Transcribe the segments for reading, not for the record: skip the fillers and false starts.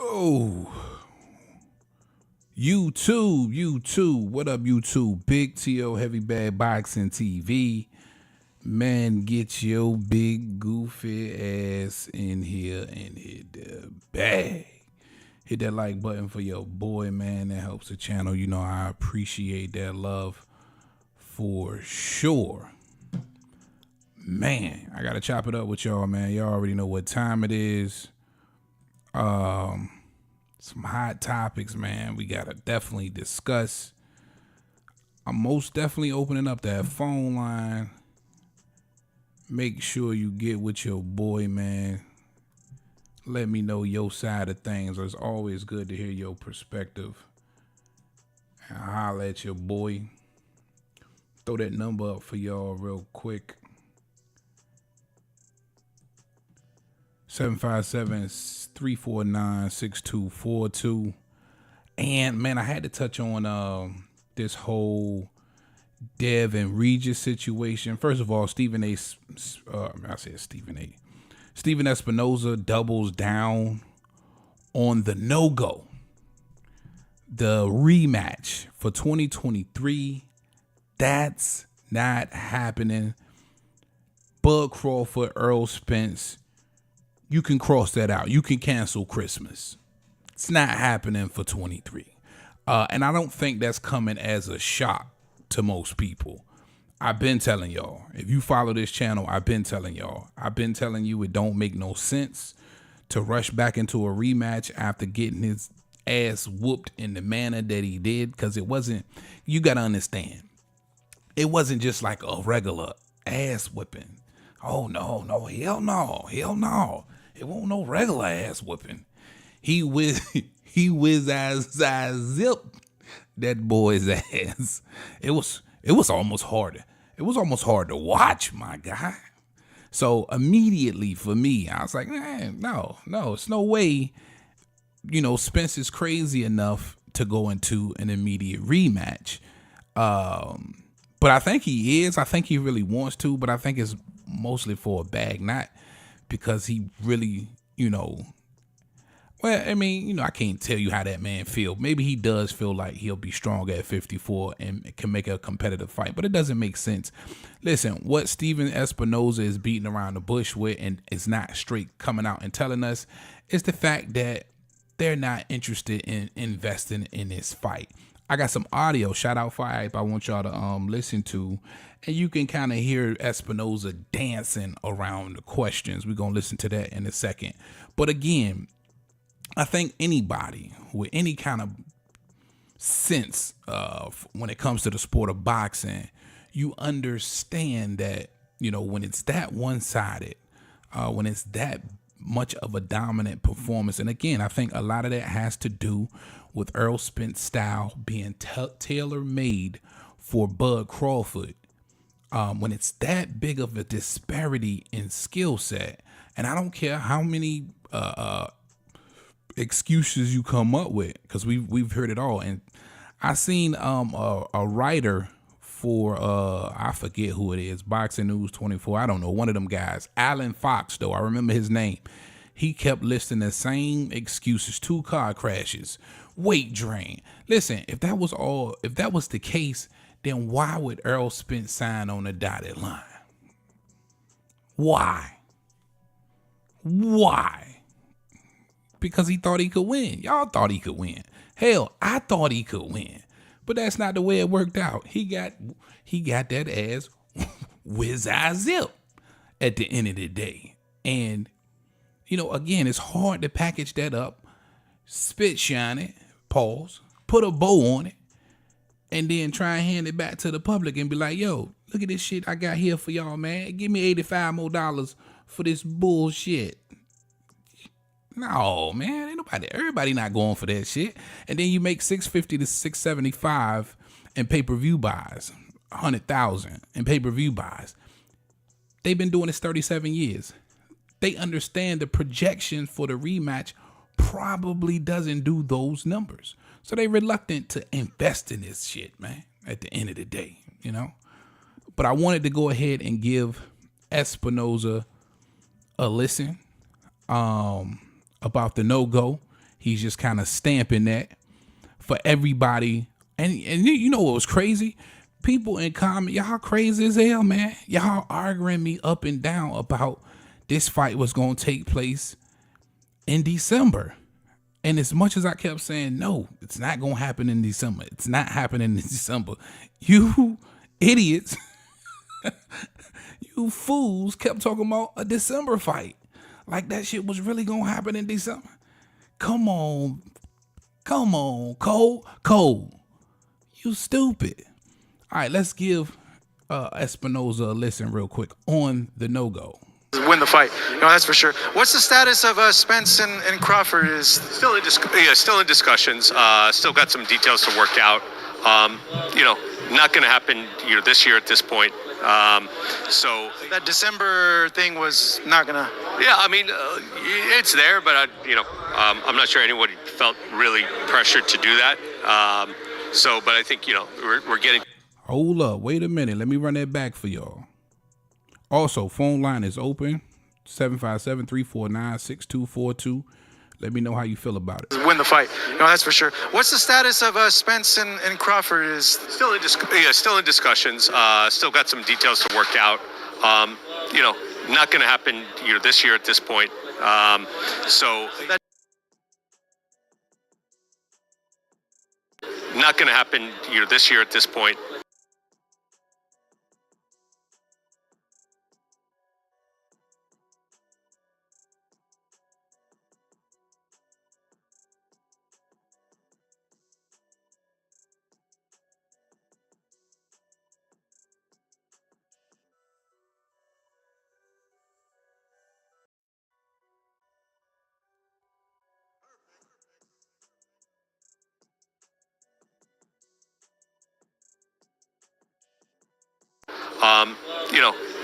Yo, YouTube. What up, YouTube? Big T.O. Heavy Bag Boxing TV. Man, get your big goofy ass in here and hit the bag. Hit that like button for your boy, man. That helps the channel. You know, I appreciate that love for sure. Man, I got to chop it up with y'all, man. Y'all already know what time it is. Some hot topics, man. We got to definitely discuss. I'm most definitely opening up that phone line. Make sure you get with your boy, man. Let me know your side of things. It's always good to hear your perspective. And holla at your boy. Throw that number up for y'all real quick. 757-349-6242. And man, I had to touch on this whole Devin Regis situation. First of all, Stephen Espinoza doubles down on the no-go. The rematch for 2023. That's not happening. Bud Crawford, Earl Spence. You can cross that out. You can cancel Christmas. It's not happening for 23. And I don't think that's coming as a shock to most people. I've been telling y'all. If you follow this channel, I've been telling y'all. I've been telling you it don't make no sense to rush back into a rematch after getting his ass whooped in the manner that he did. Because it wasn't, you got to understand, it wasn't just like a regular ass whipping. Oh, no, hell no. It won't no regular ass whooping. He whiz ass zip that boy's ass. It was almost hard. It was almost hard to watch, my guy. So immediately for me, I was like, man, no, it's no way. You know, Spence is crazy enough to go into an immediate rematch. But I think he is. I think he really wants to, but I think it's mostly for a bag, not because he really, well, I mean, I can't tell you how that man feel. Maybe he does feel like he'll be strong at 54 and can make a competitive fight, but it doesn't make sense. Listen, what Stephen Espinoza is beating around the bush with and is not straight coming out and telling us is the fact that they're not interested in investing in this fight. I got some audio, shout out Fire I want y'all to listen to, and you can kind of hear Espinoza dancing around the questions. We're going to listen to that in a second. But again, I think anybody with any kind of sense when it comes to the sport of boxing, you understand that, when it's that one-sided, when it's that much of a dominant performance. And again, I think a lot of that has to do with Earl Spence style being tailor-made for Bud Crawford. When it's that big of a disparity in skill set, and I don't care how many excuses you come up with, because we've heard it all. And I seen a writer for I forget who it is, Boxing News 24. I don't know, one of them guys, Alan Fox though. I remember his name. He kept listing the same excuses: 2 car crashes, weight drain. Listen, if that was the case, then why would Earl Spence sign on the dotted line? Why? Because he thought he could win. Y'all thought he could win. Hell, I thought he could win. But that's not the way it worked out. He got that ass whiz eye zip at the end of the day. And, again, it's hard to package that up, spit shine it, pause, put a bow on it, and then try and hand it back to the public and be like, yo, look at this shit I got here for y'all, man. Give me $85 more for this bullshit. No, man, everybody not going for that shit. And then you make $650 to $675 in pay-per-view buys, 100,000 in pay-per-view buys. They've been doing this 37 years. They understand the projection for the rematch probably doesn't do those numbers. So they reluctant to invest in this shit, man, at the end of the day, But I wanted to go ahead and give Espinoza a listen about the no-go. He's just kind of stamping that for everybody. And you know what was crazy? People in comment, y'all crazy as hell, man. Y'all arguing me up and down about this fight was going to take place in December. And as much as I kept saying, no, it's not going to happen in December. It's not happening in December. You idiots, you fools kept talking about a December fight. Like that shit was really going to happen in December. Come on, Cole. You stupid. All right, let's give Espinoza a listen real quick on the no-go. Win the fight, that's for sure. What's the status of Spence and Crawford? Is still in discussions. Still got some details to work out. Not going to happen this year at this point. So that December thing was not gonna. Yeah, I mean, it's there, but I'm not sure anyone felt really pressured to do that. But I think we're getting. Hold up, wait a minute. Let me run that back for y'all. Also, phone line is open, 757-349-6242. Let me know how you feel about it. Win the fight, that's for sure. What's the status of Spence and Crawford? Is still in discussions. Still got some details to work out. Not going to happen this year at this point. Not going to happen this year at this point.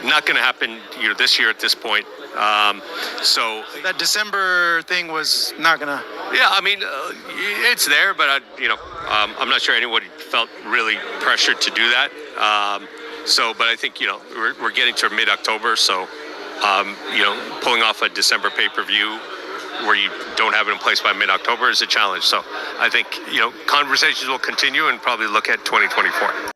Not going to happen this year at this point. That December thing was not gonna. Yeah, I mean, it's there, but I'm not sure anyone felt really pressured to do that. But I think we're getting to mid-October, so pulling off a December pay-per-view where you don't have it in place by mid-October is a challenge. So I think conversations will continue and probably look at 2024.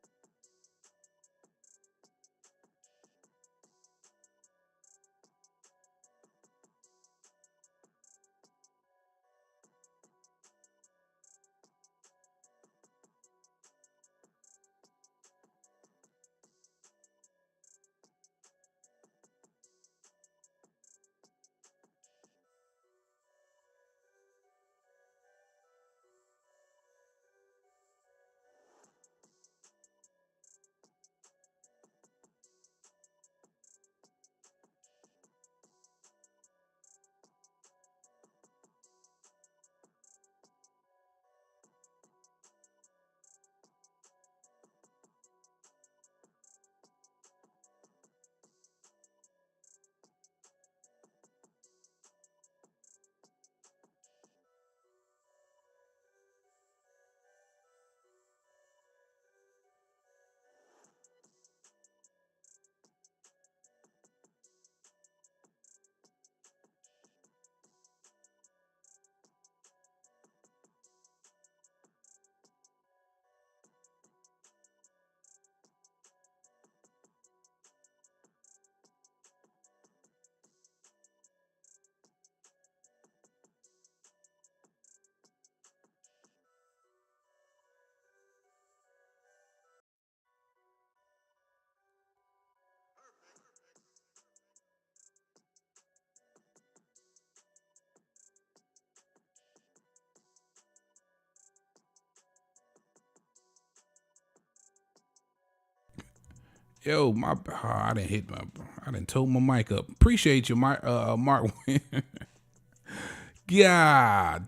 Yo, I didn't tow my mic up. Appreciate you, Mark. God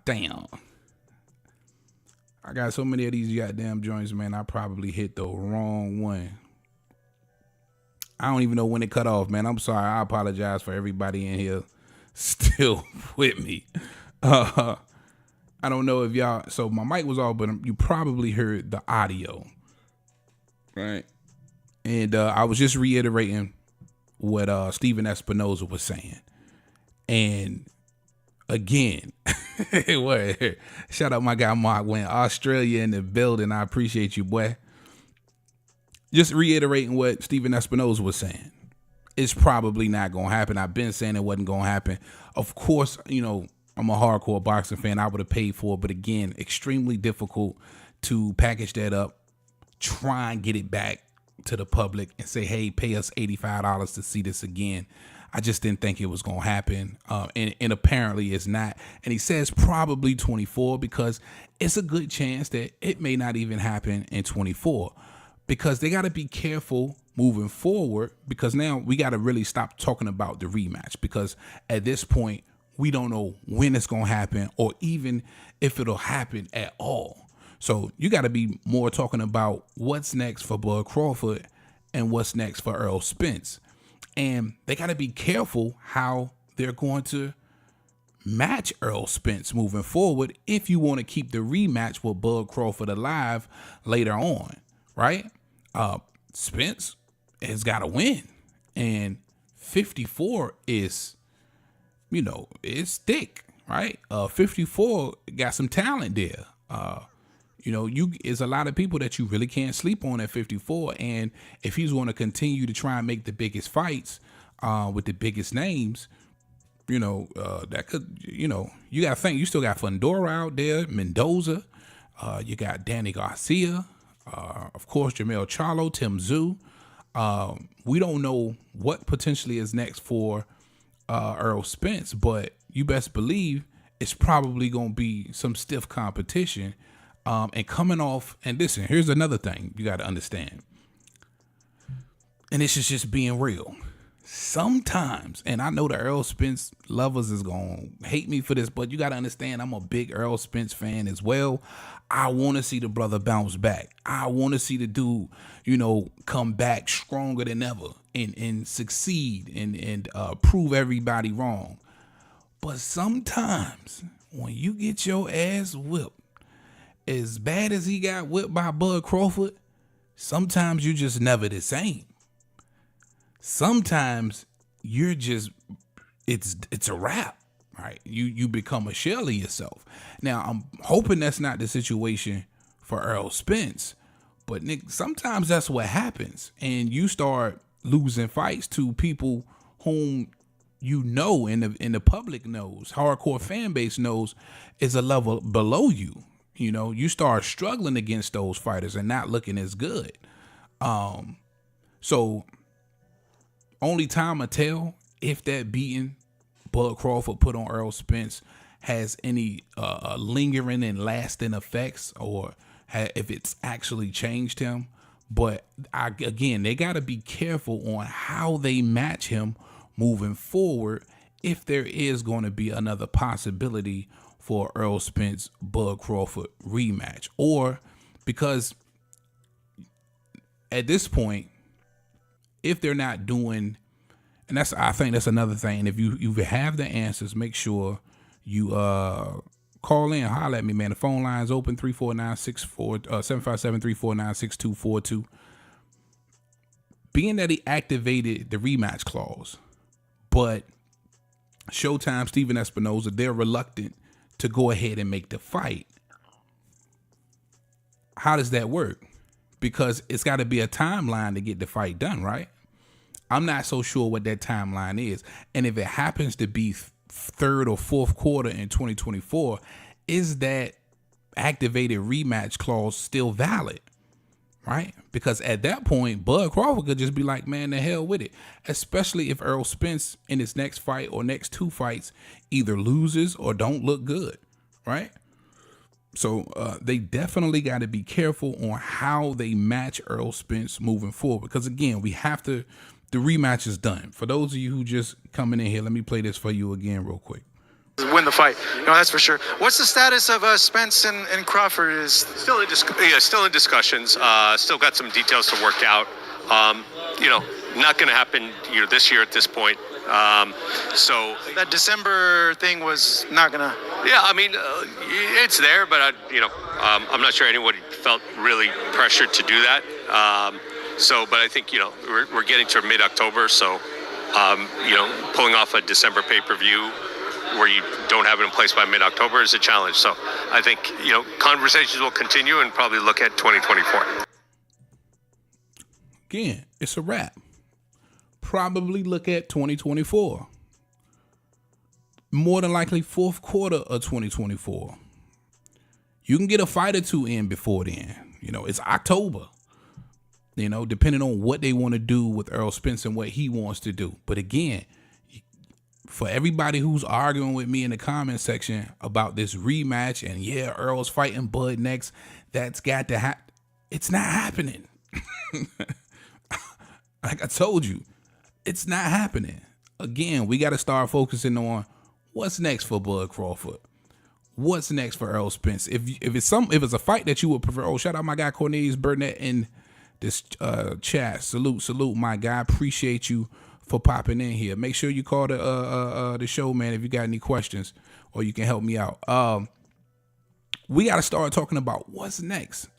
damn. I got so many of these goddamn joints, man. I probably hit the wrong one. I don't even know when it cut off, man. I'm sorry. I apologize for everybody in here still with me. I don't know if y'all. So my mic was off, but you probably heard the audio, right? And I was just reiterating what Steven Espinoza was saying. And again, What? Shout out my guy Mark Wayne, Australia in the building. I appreciate you, boy. Just reiterating what Steven Espinoza was saying. It's probably not going to happen. I've been saying it wasn't going to happen. Of course, you know, I'm a hardcore boxing fan. I would have paid for it. But again, extremely difficult to package that up, try and get it back to the public and say, hey, pay us $85 to see this again. I just didn't think it was going to happen. And apparently it's not. And he says probably 24 because it's a good chance that it may not even happen in 24 because they got to be careful moving forward because now we got to really stop talking about the rematch because at this point, we don't know when it's going to happen or even if it'll happen at all. So you got to be more talking about what's next for Bud Crawford and what's next for Errol Spence. And they got to be careful how they're going to match Errol Spence moving forward if you want to keep the rematch with Bud Crawford alive later on, right? Spence has got to win. And 54 is, you know, it's thick, right? 54 got some talent there. You know, there's a lot of people that you really can't sleep on at 54. And if he's going to continue to try and make the biggest fights with the biggest names, you know, that could, you know, you got to think you still got Fundora out there, Mendoza. You got Danny Garcia, of course, Jamel Charlo, Tim Tszyu. We don't know what potentially is next for Errol Spence, but you best believe it's probably going to be some stiff competition. And coming off, and listen, here's another thing you got to understand. And this is just being real. Sometimes, and I know the Errol Spence lovers is going to hate me for this, but you got to understand I'm a big Errol Spence fan as well. I want to see the brother bounce back. I want to see the dude, you know, come back stronger than ever and succeed and prove everybody wrong. But sometimes when you get your ass whipped, as bad as he got whipped by Bud Crawford, sometimes you just never the same. Sometimes you're just, it's a wrap, right? You become a shell of yourself. Now, I'm hoping that's not the situation for Errol Spence, but Nick, sometimes that's what happens. And you start losing fights to people whom you know and the public knows, hardcore fan base knows is a level below you. You know, you start struggling against those fighters and not looking as good. So only time will tell if that beating Bud Crawford put on Errol Spence has any lingering and lasting effects or if it's actually changed him. But again, they got to be careful on how they match him moving forward if there is going to be another possibility for Errol Spence Bud Crawford rematch, or because at this point, if they're not doing, and I think that's another thing. And if you have the answers, make sure you call in, holler at me, man. The phone line's open 757-349-6242. Being that he activated the rematch clause, but Showtime, Steven Espinoza, they're reluctant to go ahead and make the fight. How does that work? Because it's got to be a timeline to get the fight done, right? I'm not so sure what that timeline is. And if it happens to be third or fourth quarter in 2024, is that activated rematch clause still valid? Right? Because at that point, Bud Crawford could just be like, man, the hell with it. Especially if Errol Spence in his next fight or next two fights either loses or don't look good. Right? So they definitely got to be careful on how they match Errol Spence moving forward. Because again, we have to, the rematch is done. For those of you who just coming in here, let me play this for you again real quick. Win the fight, you know, that's for sure. What's the status of Spence and Crawford? Is still in discussions. Still got some details to work out. You know, not going to happen this year at this point. So that December thing was not gonna. Yeah, I mean, it's there, but I'm not sure anyone felt really pressured to do that. But I think we're getting to mid-October, so pulling off a December pay-per-view where you don't have it in place by mid-October is a challenge. So I think, conversations will continue and probably look at 2024. Again, it's a wrap. Probably look at 2024. More than likely fourth quarter of 2024. You can get a fight or two in before then. It's October. Depending on what they want to do with Errol Spence and what he wants to do. But again, for everybody who's arguing with me in the comment section about this rematch and Errol's fighting Bud next, that's got to happen. It's not happening. Like I told you, it's not happening. Again, we got to start focusing on what's next for Bud Crawford. What's next for Errol Spence? If it's a fight that you would prefer, shout out my guy Cornelius Burnett in this chat. Salute, my guy. Appreciate you for popping in here. Make sure you call the show, man, if you got any questions or you can help me out. We got to start talking about what's next.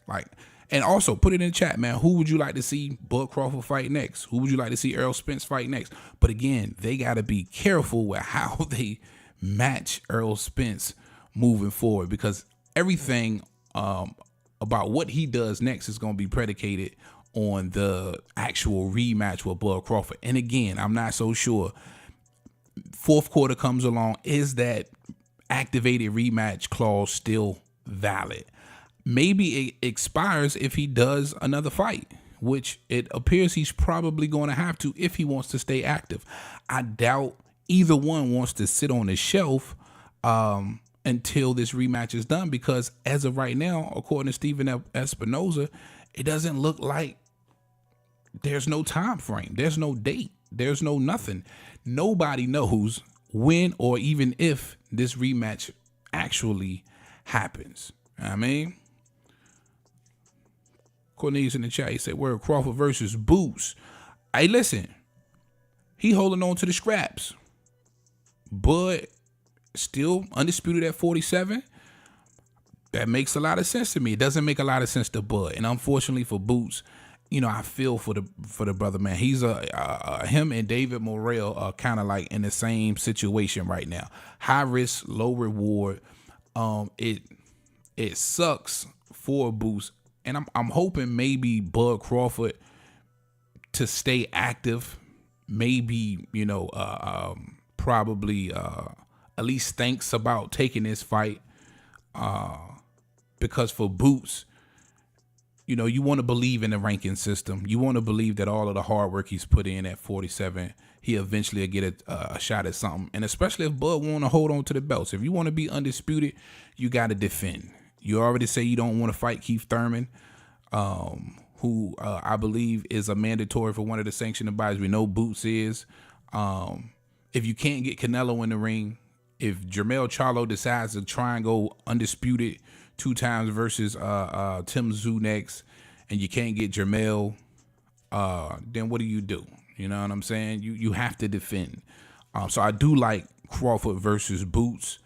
And also put it in the chat, man. Who would you like to see Bud Crawford fight next? Who would you like to see Errol Spence fight next? But again, they got to be careful with how they match Errol Spence moving forward, because everything about what he does next is going to be predicated on the actual rematch with Bud Crawford. And again, I'm not so sure. Fourth quarter comes along. Is that activated rematch clause still valid? Maybe it expires if he does another fight, which it appears he's probably going to have to if he wants to stay active. I doubt either one wants to sit on the shelf until this rematch is done, because as of right now, according to Stephen Espinoza, it doesn't look like there's no time frame. There's no date. There's no nothing. Nobody knows when or even if this rematch actually happens. I mean, Cornelius in the chat, he said, "Where Crawford versus Boots." Hey, listen, he holding on to the scraps. Bud still undisputed at 47. That makes a lot of sense to me. It doesn't make a lot of sense to Bud, and unfortunately for Boots, I feel for the brother, man. He's him and David Morrell are kind of like in the same situation right now. High risk, low reward. It sucks for Boots, and I'm hoping maybe Bud Crawford to stay active. Maybe probably at least thinks about taking this fight, because for Boots, you want to believe in the ranking system. You want to believe that all of the hard work he's put in at 47, he eventually will get a shot at something. And especially if Bud want to hold on to the belts. If you want to be undisputed, you got to defend. You already say you don't want to fight Keith Thurman, who I believe is a mandatory for one of the sanctioning bodies. We know Boots is. If you can't get Canelo in the ring, if Jermell Charlo decides to try and go undisputed 2 times versus Tim Tszyu next, and you can't get Jermell, then what do? You know what I'm saying? You have to defend. So I do like Crawford versus Boots.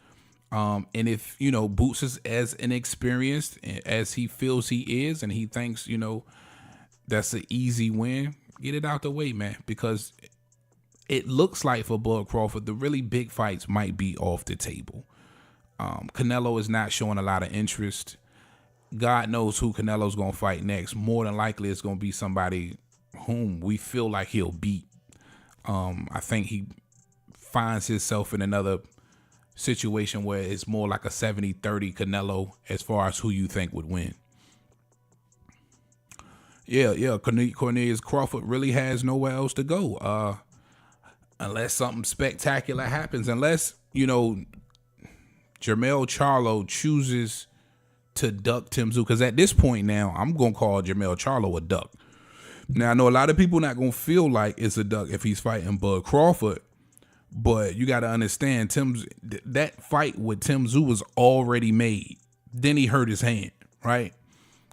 And if, Boots is as inexperienced as he feels he is, and he thinks, that's an easy win, get it out the way, man, because it looks like for Bud Crawford, the really big fights might be off the table. Canelo is not showing a lot of interest. God knows who Canelo's going to fight next. More than likely, it's going to be somebody whom we feel like he'll beat. I think he finds himself in another situation where it's more like a 70-30 Canelo as far as who you think would win. Yeah. Cornelius Crawford really has nowhere else to go. Unless something spectacular happens. Unless, Jermell Charlo chooses to duck Tim Tszyu. Because at this point now, I'm going to call Jermell Charlo a duck. Now, I know a lot of people not going to feel like it's a duck if he's fighting Bud Crawford. But you got to understand, that fight with Tim Tszyu was already made. Then he hurt his hand, right?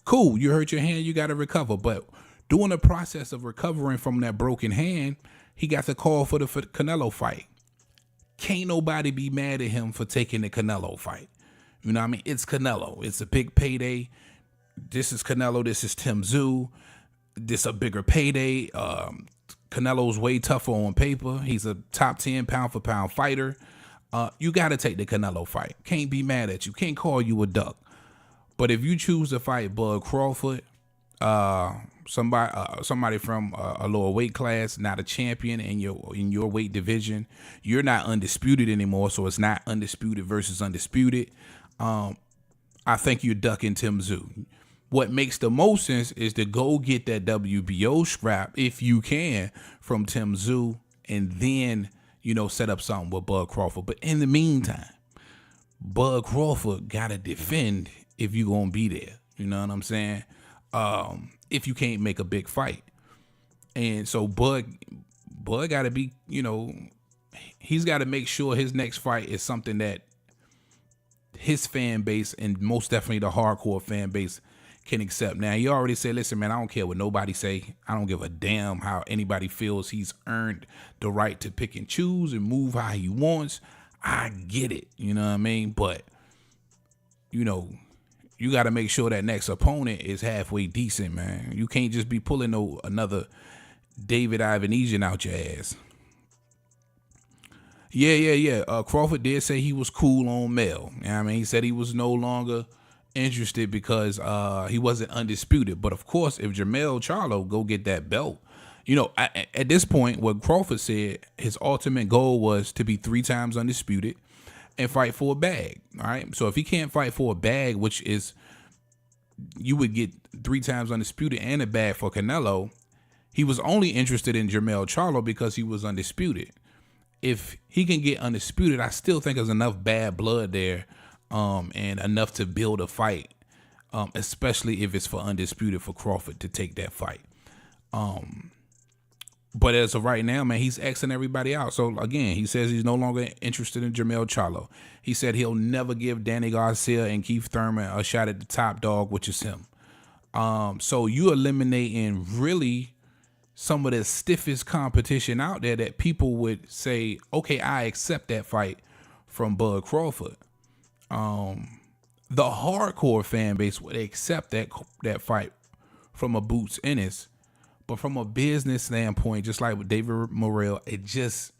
Cool, you hurt your hand, you got to recover. But during the process of recovering from that broken hand, he got the call for the Canelo fight. Can't nobody be mad at him for taking the Canelo fight. You know what I mean? It's Canelo. It's a big payday. This is Canelo. This is Tim Tszyu. This a bigger payday. Canelo's way tougher on paper. He's a top 10 pound for pound fighter. You got to take the Canelo fight. Can't be mad at you. Can't call you a duck. But if you choose to fight Bud Crawford, somebody from a lower weight class, not a champion in your weight division, you're not undisputed anymore. So it's not undisputed versus undisputed. I think you're ducking Tim Tszyu. What makes the most sense is to go get that WBO scrap if you can from Tim Tszyu, and then set up something with Bud Crawford. But in the meantime, Bud Crawford gotta defend if you gonna be there. You know what I'm saying? If you can't make a big fight, and so Bud gotta be, he's got to make sure his next fight is something that his fan base, and most definitely the hardcore fan base, can accept. Now, he already said, listen, man, I don't care what nobody say. I don't give a damn how anybody feels. He's earned the right to pick and choose and move how he wants. I get it. You know what I mean? But, you got to make sure that next opponent is halfway decent, man. You can't just be pulling another David Ivanesian out your ass. Yeah. Crawford did say he was cool on Mel. You know what I mean? He said he was no longer interested because he wasn't undisputed. But of course, if Jermell Charlo go get that belt, at this point, what Crawford said, his ultimate goal was to be 3 times undisputed and fight for a bag. All right. So if he can't fight for a bag, which is you would get 3 times undisputed and a bag for Canelo, he was only interested in Jermell Charlo because he was undisputed. If he can get undisputed, I still think there's enough bad blood there, and enough to build a fight, especially if it's for undisputed for Crawford to take that fight. But as of right now, man, he's Xing everybody out. So again, he says he's no longer interested in Jermell Charlo. He said he'll never give Danny Garcia and Keith Thurman a shot at the top dog, which is him. So you eliminating really some of the stiffest competition out there that people would say, okay, I accept that fight from Bud Crawford. The hardcore fan base would accept that fight from a Boots Ennis, but from a business standpoint, just like with David Morrell, it just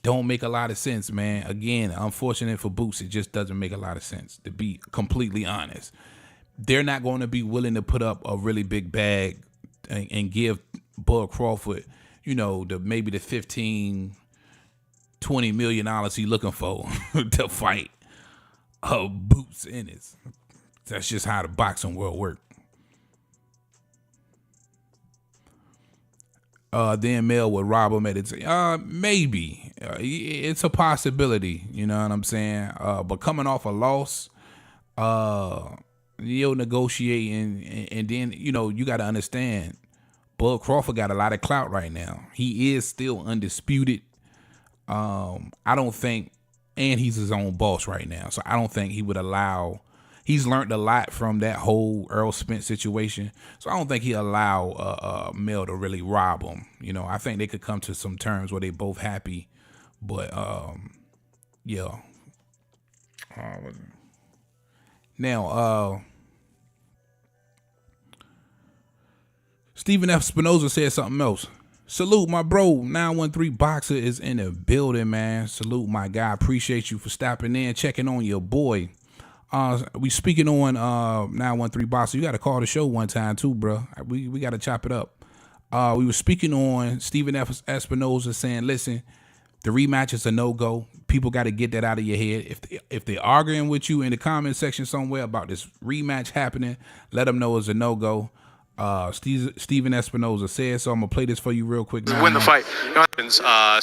don't make a lot of sense, man. Again, unfortunate for Boots, it just doesn't make a lot of sense, to be completely honest. They're not going to be willing to put up a really big bag and give Bud Crawford, maybe the $15, $20 million he's looking for to fight Boots Ennis. That's just how the boxing world works. Then Mel would rob him at it. Maybe. It's a possibility, you know what I'm saying? But coming off a loss, you'll negotiate, and then, you got to understand, Bud Crawford got a lot of clout right now. He is still undisputed. I don't think, and he's his own boss right now, so I don't think he would allow. He's learned a lot from that whole Earl Spence situation, so I don't think he'll allow Mel to really rob him. I think they could come to some terms where they both happy, but yeah. Now, Stephen F. Spinoza said something else. Salute, my bro. 913 Boxer is in the building, man. Salute, my guy. Appreciate you for stopping in, checking on your boy. We speaking on 913 Boxer. You got to call the show one time too, bro. We got to chop it up. We were speaking on Stephen F. Espinoza saying, listen, the rematch is a no-go. People got to get that out of your head. If they're arguing with you in the comment section somewhere about this rematch happening, let them know it's a no-go. Stephen Espinoza said, so I'm gonna play this for you real quick. Win the fight.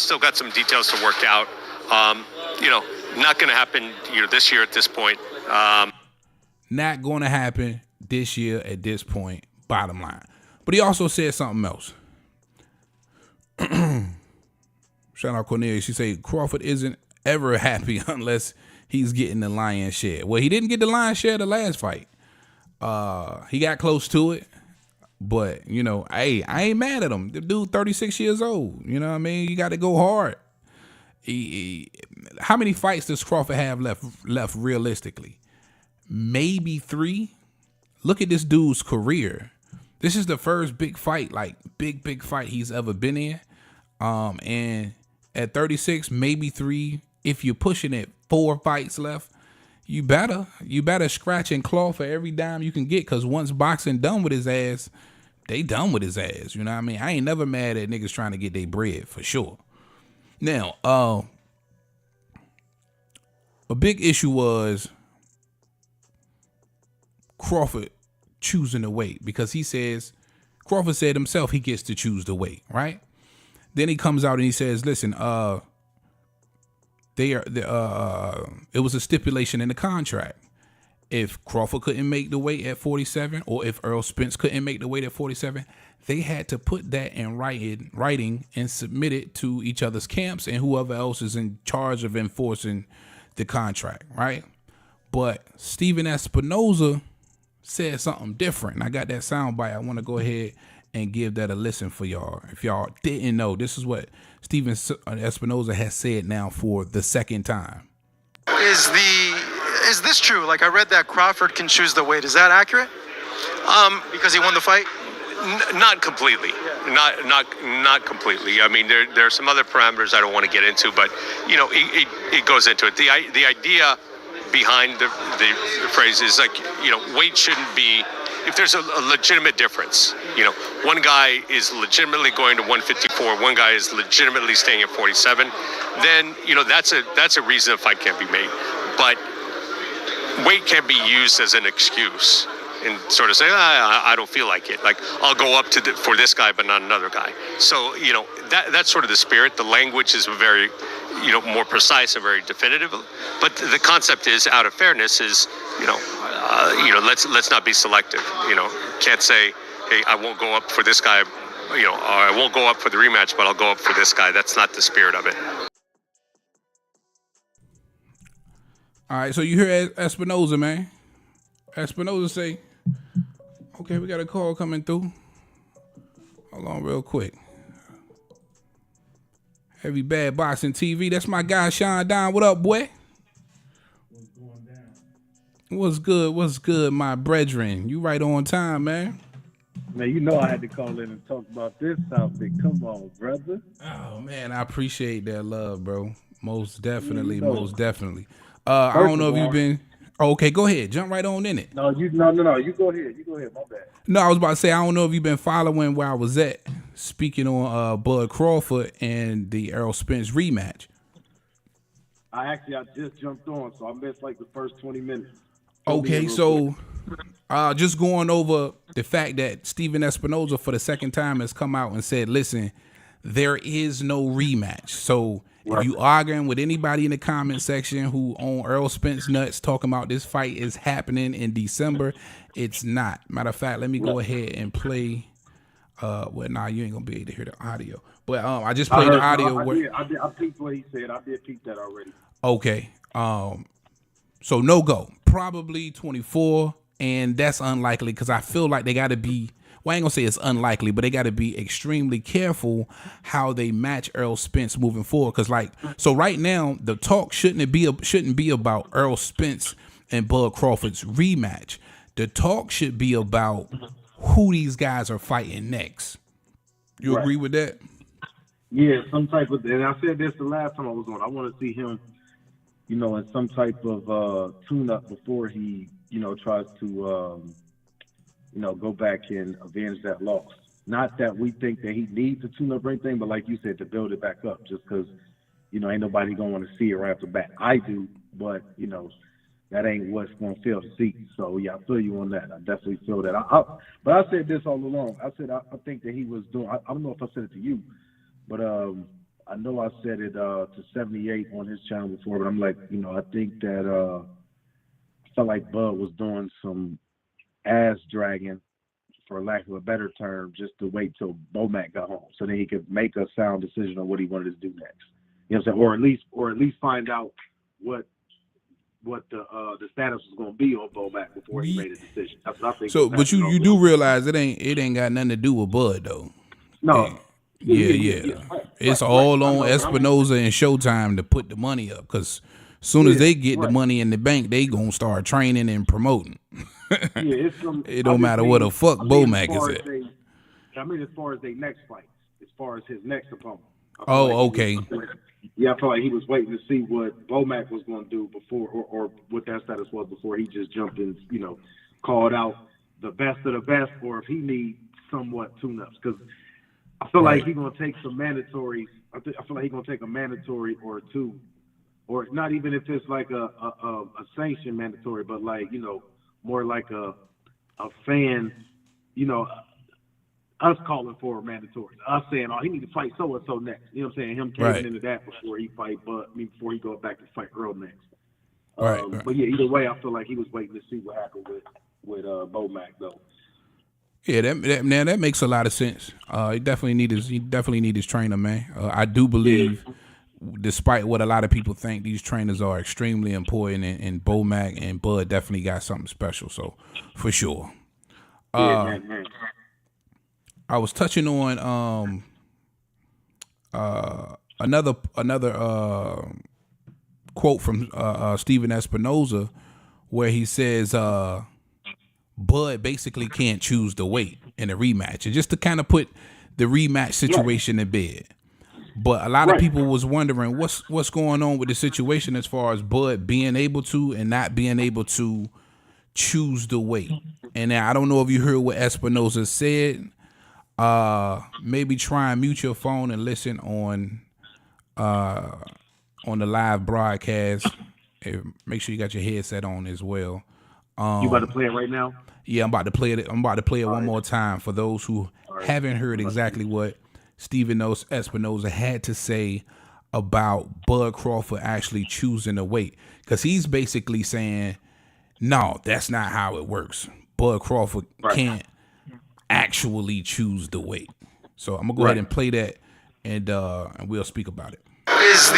Still got some details to work out. Not gonna happen this year at this point. Not gonna happen this year at this point, bottom line. But he also said something else. Shout out Cornelia. She said Crawford isn't ever happy unless he's getting the lion's share. Well, he didn't get the lion's share the last fight. He got close to it. But, hey, I ain't mad at him. The dude 36 years old. You know what I mean? You got to go hard. How many fights does Crawford have left realistically? Maybe 3. Look at this dude's career. This is the first big fight, big fight he's ever been in. And at 36, maybe 3, if you're pushing it 4 fights left, you better scratch and claw for every dime you can get, because once boxing done with his ass, they done with his ass. You know what I mean? I ain't never mad at niggas trying to get their bread, for sure. Now, a big issue was Crawford choosing the weight, because Crawford said himself he gets to choose the weight, right? Then he comes out and he says, listen, it was a stipulation in the contract. If Crawford couldn't make the weight at 47, or if Errol Spence couldn't make the weight at 47, they had to put that in writing and submit it to each other's camps and whoever else is in charge of enforcing the contract, right? But Steven Espinoza said something different. And I got that soundbite. I want to go ahead and give that a listen for y'all. If y'all didn't know, this is what Steven Espinoza has said now for the second time. Is this true? Like, I read that Crawford can choose the weight. Is that accurate? Because he won the fight? Not completely. Not completely. I mean, there are some other parameters I don't want to get into, but it goes into it. The idea behind the phrase is like, weight shouldn't be, if there's a legitimate difference, one guy is legitimately going to 154, one guy is legitimately staying at 47, then that's a reason a fight can't be made. But weight can be used as an excuse and sort of say, I don't feel like it. Like, I'll go up for this guy, but not another guy. So, that's sort of the spirit. The language is very, more precise and very definitive. But the concept is, out of fairness, is, let's not be selective. Can't say, hey, I won't go up for this guy, or I won't go up for the rematch, but I'll go up for this guy. That's not the spirit of it. All right, so you hear Espinoza, man. Espinoza say, okay, we got a call coming through. Hold on real quick. Heavy Bad Boxing TV. That's my guy, Sean Don. What up, boy? What's going down? What's good? What's good, my brethren? You right on time, man. Man, I had to call in and talk about this topic. Come on, brother. Oh, man, I appreciate that love, bro. Most definitely, most definitely. I don't know if you've been... Oh, okay, go ahead. Jump right on in it. No. You go ahead. My bad. No, I was about to say, I don't know if you've been following where I was at, speaking on Bud Crawford and the Errol Spence rematch. I just jumped on, so I missed like the first 20 minutes. Okay, so just going over the fact that Steven Espinoza for the second time has come out and said, listen, there is no rematch. So if you arguing with anybody in the comment section who on Errol Spence nuts talking about this fight is happening in December, it's not. Matter of fact, let me go ahead and play. You ain't gonna be able to hear the audio. But I just played the audio. I peeped what he said. I did peep that already. Okay. So no go. Probably 24, and that's unlikely because I feel like they got to be. Well, I ain't gonna say it's unlikely, but they got to be extremely careful how they match Errol Spence moving forward. Because so right now the talk shouldn't be about Errol Spence and Bud Crawford's rematch. The talk should be about who these guys are fighting next. You agree with that? Yeah, some type of. And I said this the last time I was on. I want to see him, in some type of tune-up before he, tries to. Go back and avenge that loss. Not that we think that he needs to tune up or anything, but like you said, to build it back up just because, ain't nobody going to want to see it right off the bat. I do, but, that ain't what's going to fill the seat. So, yeah, I feel you on that. I definitely feel that. But I said this all along. I said I think that he was doing – I don't know if I said it to you, but I know I said it to 78 on his channel before, but I'm like, I think that I felt like Bud was doing some – ass dragging, for lack of a better term, just to wait till Bomac got home, so then he could make a sound decision on what he wanted to do next. You know what I'm saying? Or at least find out what the status was going to be on Bomac before he made a decision. That's what I think. So, but you do realize it ain't got nothing to do with Bud though. No. Yeah. It's all on Espinoza and Showtime to put the money up, because as soon as they get the money in the bank, they gonna start training and promoting. It don't matter what the fuck Bomac is at. As far as their next fight, as far as his next opponent. Oh, okay. Yeah, I feel like he was waiting to see what Bomac was going to do before, or what that status was before he just jumped in, called out the best of the best, or if he needs somewhat tune-ups. Because I feel like he's going to take some mandatories. I feel like he's going to take a mandatory or two, or not even if it's like a sanctioned mandatory, but like, more like a fan, us calling for a mandatory, us saying, oh, he need to fight so and so next. You know what I'm saying? Him caving into that before he before he goes back to fight Earl next. Right. But yeah, either way, I feel like he was waiting to see what happened with Bomac though. Yeah, that makes a lot of sense. He definitely need his trainer, man. I do believe, despite what a lot of people think, these trainers are extremely important, and Bomac and Bud definitely got something special. So for sure. Man. I was touching on another quote from Steven Espinoza, where he says Bud basically can't choose the weight in a rematch, and just to kind of put the rematch situation in bed. But a lot of people was wondering what's going on with the situation as far as Bud being able to and not being able to choose the weight. And I don't know if you heard what Espinoza said. Maybe try and mute your phone and listen on the live broadcast. Make sure you got your headset on as well. You about to play it right now? Yeah, I'm about to play it. I'm about to play it one more time for those who haven't heard exactly what Steven Espinoza had to say about Bud Crawford actually choosing the weight, because he's basically saying, no, that's not how it works. Bud Crawford can't actually choose the weight. So I'm gonna go ahead and play that, and we'll speak about it. Is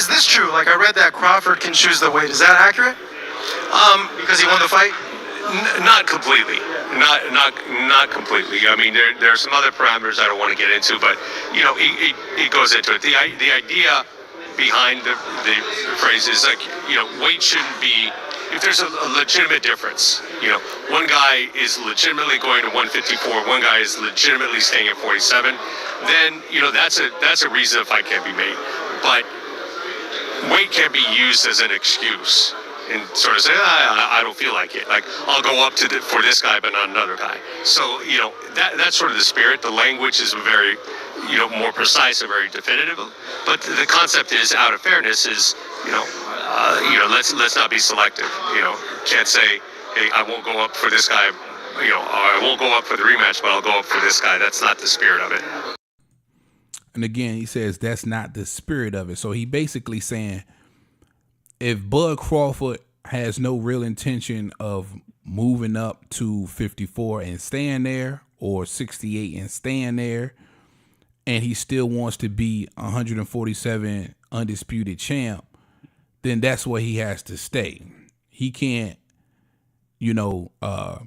this true? Like, I read that Crawford can choose the weight. Is that accurate? Because he won the fight? Not completely. Not completely. I mean, there are some other parameters I don't want to get into, but it goes into it. The idea behind the phrase is like, weight shouldn't be. If there's a legitimate difference, one guy is legitimately going to 154, one guy is legitimately staying at 47, then that's a reason a fight can't be made. But weight can't be used as an excuse and sort of say, I don't feel like it. Like, I'll go up for this guy, but not another guy. So that's sort of the spirit. The language is very more precise and very definitive. But the concept is, out of fairness, is let's not be selective. Can't say, hey, I won't go up for this guy, or I won't go up for the rematch, but I'll go up for this guy. That's not the spirit of it. And again, he says that's not the spirit of it. So he basically saying, if Bud Crawford has no real intention of moving up to 54 and staying there, or 68 and staying there, and he still wants to be 147 undisputed champ, then that's where he has to stay. He can't,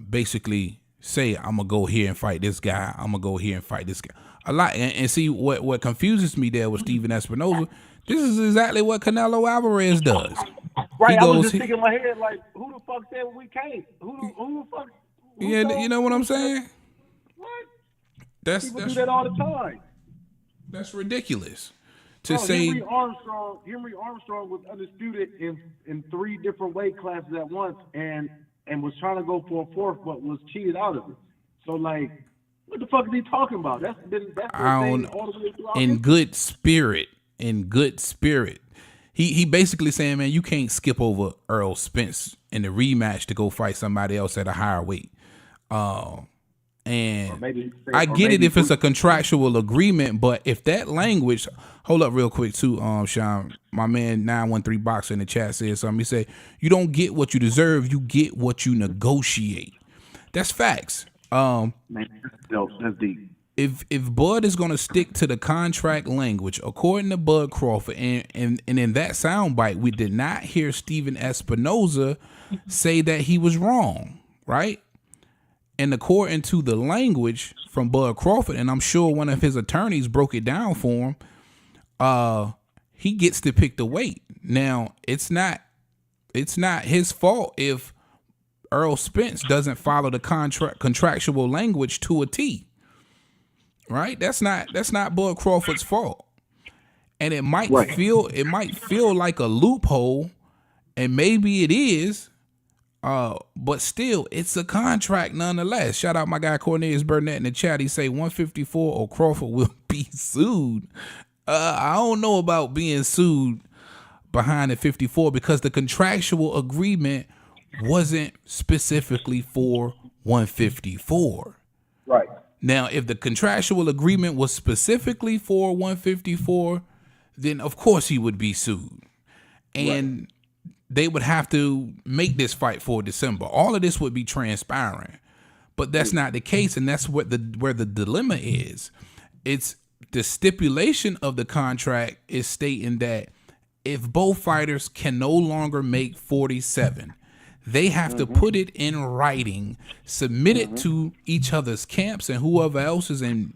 basically say, I'm gonna go here and fight this guy. I'm gonna go here and fight this guy. A lot, and see what confuses me there with Steven Espinoza. This is exactly what Canelo Alvarez does. Right, I was just thinking in my head, like, who the fuck said we can't? Who the fuck? You know what I'm saying? What? People do that all the time. That's ridiculous. To say Henry Armstrong was undisputed in 3 different weight classes at once, and was trying to go for a 4th, but was cheated out of it. So, like, what the fuck is he talking about? That's all the way throughout. In good spirit. He basically saying, man, you can't skip over Earl Spence in the rematch to go fight somebody else at a higher weight. And I get it if it's a contractual agreement, but if that language, hold up real quick too, Sean, my man 913 Boxer in the chat said something. He said, you don't get what you deserve, you get what you negotiate. That's facts. Man, that's deep. If Bud is gonna stick to the contract language, according to Bud Crawford, and in that soundbite, we did not hear Steven Espinoza say that he was wrong, right? And according to the language from Bud Crawford, and I'm sure one of his attorneys broke it down for him, he gets to pick the weight. Now, it's not his fault if Earl Spence doesn't follow the contractual language to a T. Right? That's not Bud Crawford's fault. And it might Right. feel like a loophole, and maybe it is, but still, it's a contract nonetheless. Shout out my guy Cornelius Burnett in the chat. He say 154 or Crawford will be sued. I don't know about being sued behind the 54 because the contractual agreement wasn't specifically for 154. Right. Now, if the contractual agreement was specifically for 154, then of course he would be sued. And they would have to make this fight for December. All of this would be transparent. But that's not the case, and that's where the dilemma is. It's the stipulation of the contract is stating that if both fighters can no longer make 47, they have to put it in writing, submit it to each other's camps and whoever else is in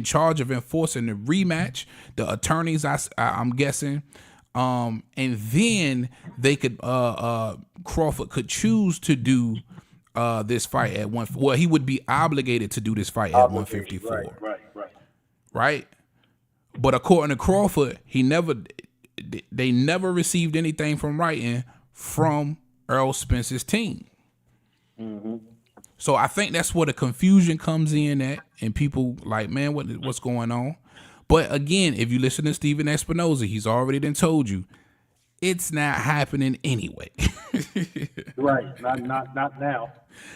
charge of enforcing the rematch, the attorneys, I'm guessing, and then they could Crawford could choose to do this fight at one. Well, he would be obligated to do this fight at 154. Right. But according to Crawford, they never received anything from writing from Errol Spence's team. So I think that's where the confusion comes in at, and people like, man, what's going on? But again, if you listen to Steven Espinoza, he's already done told you it's not happening anyway. Right. Not now.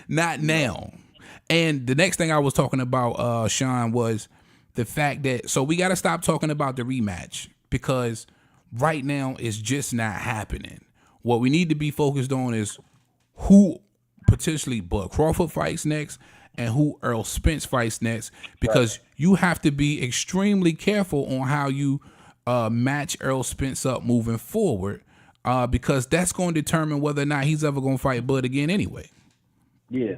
Not now. And the next thing I was talking about, Sean, was the fact that, so we got to stop talking about the rematch because right now it's just not happening. What we need to be focused on is who potentially Bud Crawford fights next and who Errol Spence fights next, because you have to be extremely careful on how you match Errol Spence up moving forward, because that's going to determine whether or not he's ever going to fight Bud again anyway. Yeah.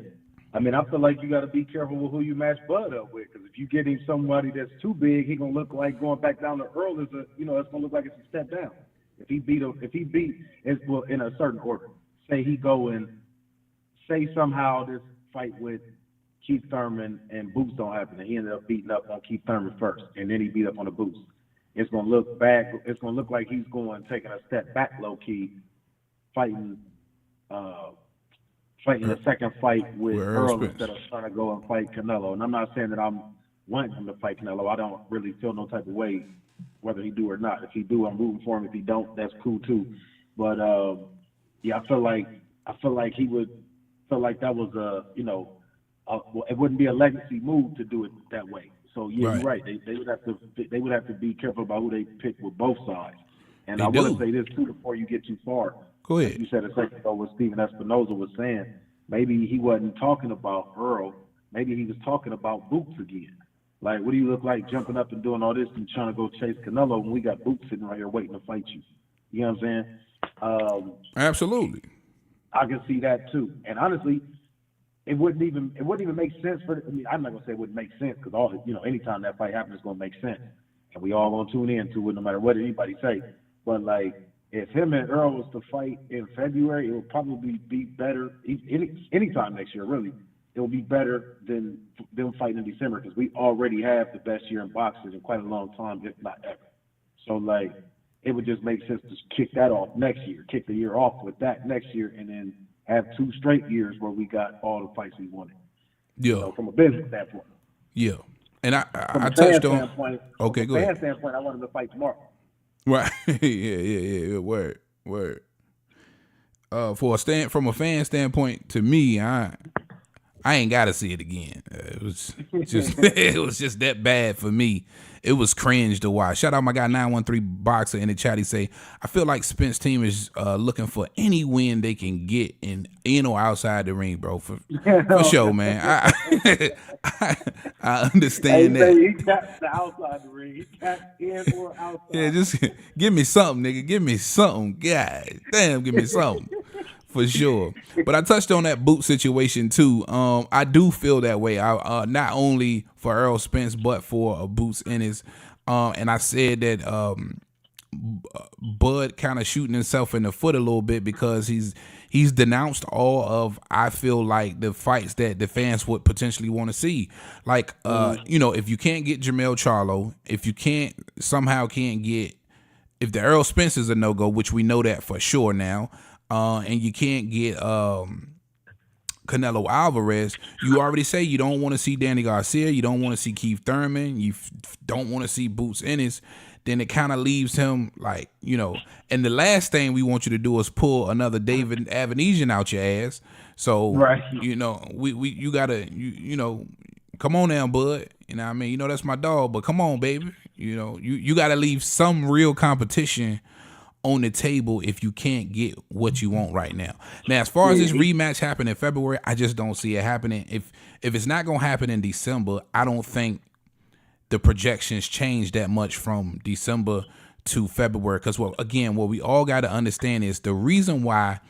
I mean, I feel like you got to be careful with who you match Bud up with, because if you get him somebody that's too big, he's going to look like going back down to Earl it's going to look like it's a step down. If he beat, well, in a certain order, say he go and say somehow this fight with Keith Thurman and Boots don't happen, and he ended up beating up on Keith Thurman first, and then he beat up on the Boots. It's going to look back. It's going to look like he's taking a step back low key, fighting a second fight with Earl instead of trying to go and fight Canelo. And I'm not saying that I'm wanting him to fight Canelo. I don't really feel no type of way whether he do or not. If he do, I'm rooting for him. If he don't, that's cool too. But yeah, I feel like he would feel like that was it wouldn't be a legacy move to do it that way. So yeah, you're right. They would have to be careful about who they pick with both sides. And I want to say this too before you get too far. Go ahead. You said a second ago what Steven Espinoza was saying. Maybe he wasn't talking about Earl. Maybe he was talking about Boots again. Like, what do you look like jumping up and doing all this and trying to go chase Canelo when we got Boots sitting right here waiting to fight you? You know what I'm saying? Absolutely. I can see that too. And honestly, it wouldn't even make sense I'm not gonna say it wouldn't make sense because anytime that fight happens, it's gonna make sense, and we all gonna tune in to it no matter what anybody say. But like, if him and Earl was to fight in February, it would probably be better anytime next year. Really, it will be better than them fighting in December because we already have the best year in boxing in quite a long time, if not ever. So like, it would just make sense to kick that off next year, kick the year off with that next year, and then have 2 straight years where we got all the fights we wanted. Yeah. From a business standpoint. Yeah. And I touched on. Okay, go ahead. From a fan standpoint, I wanted to fight tomorrow. Right. yeah. Word. From a fan standpoint, to me, I ain't got to see it again. It was just that bad for me. It was cringe to watch. Shout out my guy 913 Boxer in the chat. He say, I feel like Spence team is looking for any win they can get in or outside the ring, bro. For sure, man. I understand that. He tapped the outside the ring. He tapped in or outside. Yeah, just give me something, nigga. Give me something. God damn, give me something. For sure. But I touched on that boot situation too. I do feel that way. I not only for Errol Spence, but for Boots Ennis. And I said that Bud kind of shooting himself in the foot a little bit because he's He's denounced all of, I feel like, the fights that the fans would potentially want to see. Like, if you can't get Jermell Charlo, if you can't get, if the Errol Spence is a no-go, which we know that for sure now, and you can't get Canelo Alvarez, you already say you don't want to see Danny Garcia, you don't want to see Keith Thurman, you don't want to see Boots Ennis, then it kind of leaves him like, and the last thing we want you to do is pull another David Avenesian out your ass. So, right. you gotta, come on now, bud. You know what I mean? That's my dog, but come on, baby. You gotta leave some real competition on the table if you can't get what you want right now. Now, as far as this rematch happening in February, I just don't see it happening. If it's not gonna happen in December, I don't think the projections change that much from December to February. Because, what we all got to understand is the reason why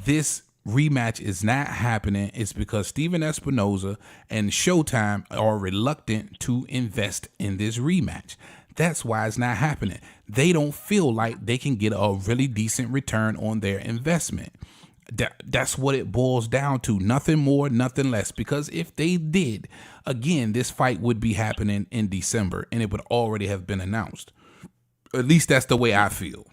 this rematch is not happening is because Steven Espinoza and Showtime are reluctant to invest in this rematch. That's why it's not happening. They don't feel like they can get a really decent return on their investment. That's what it boils down to. Nothing more, nothing less. Because if they did, again, this fight would be happening in December and it would already have been announced. At least that's the way I feel.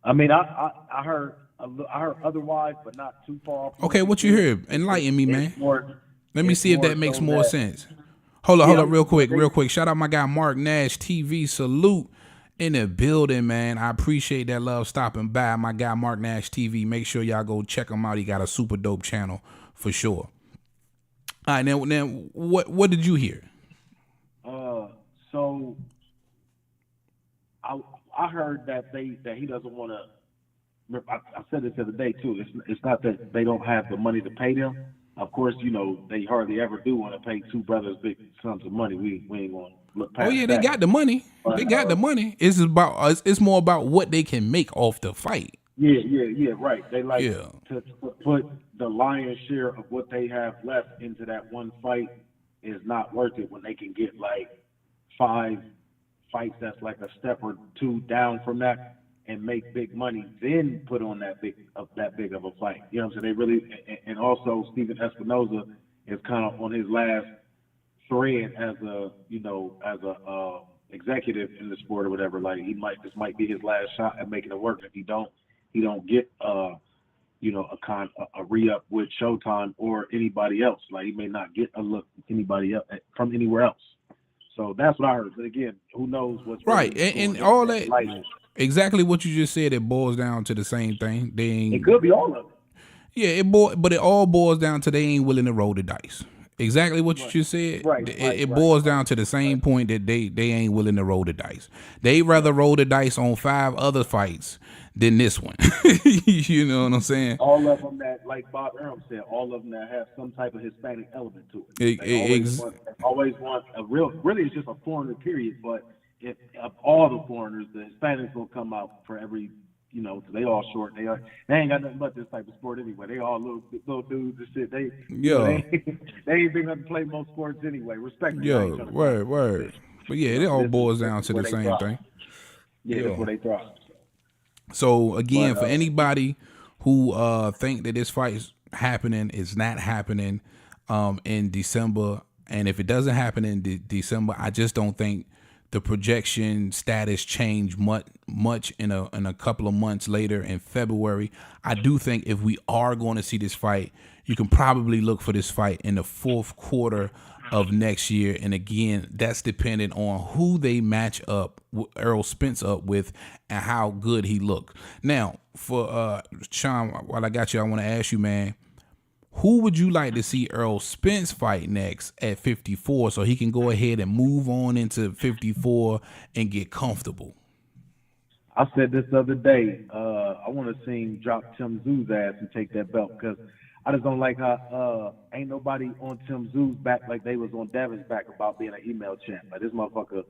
I mean, I heard otherwise, but not too far off. Okay, what you heard? Enlighten me, man. Let me see if that makes more sense. Hold up, real quick. Shout out my guy Mark Nash TV. Salute in the building, man. I appreciate that love stopping by. My guy Mark Nash TV. Make sure y'all go check him out. He got a super dope channel for sure. All right, now what did you hear? So I heard that he doesn't want to. I said this the other day too. It's not that they don't have the money to pay them. Of course, they hardly ever do want to pay two brothers big sums of money. We ain't going to look past. Oh yeah, they got the money. They got the money. It's more about what they can make off the fight. Yeah, right. They to put the lion's share of what they have left into that one fight is not worth it when they can get like 5 fights that's like a step or two down from that and make big money, then put on that big of a fight. You know what I'm saying? They really, and also Steven Espinoza is kind of on his last thread as a executive in the sport or whatever. Like this might be his last shot at making it work. If he don't get a re-up with Showtime or anybody else. Like he may not get a look with anybody else from anywhere else. So that's what I heard. But again, who knows what's right and all that. Exactly what you just said. It boils down to the same thing. It could be all of it. Yeah, but it all boils down to they ain't willing to roll the dice. Exactly what you just said. Right. It boils down to the same point that they ain't willing to roll the dice. They rather roll the dice on 5 other fights than this one. You know what I'm saying? All of them that, like Bob Arum said, all of them that have some type of Hispanic element to it. They always want a real. Really, it's just a foreigner period, but. If of all the foreigners, the Hispanics will come out for every, they all short. They ain't got nothing but this type of sport anyway. They all little dudes and shit. They ain't big enough to play most sports anyway. Respect. Word. But yeah, it all boils down to the same thing. Yeah, that's where they thrive. So again, for anybody who think that this fight is happening, it's not happening in December, and if it doesn't happen in December, I just don't think the projection status changed much in a couple of months later in February. I do think if we are going to see this fight, you can probably look for this fight in the 4th quarter of next year. And again, that's dependent on who they match up Errol Spence up with and how good he looked. Now, for Sean, while I got you, I want to ask you, man, who would you like to see Errol Spence fight next at 54 so he can go ahead and move on into 54 and get comfortable? I said this the other day. I want to see him drop Tim Tszú's ass and take that belt because I just don't like how ain't nobody on Tim Tszú's back like they was on Devin's back about being an email champ. Like this motherfucker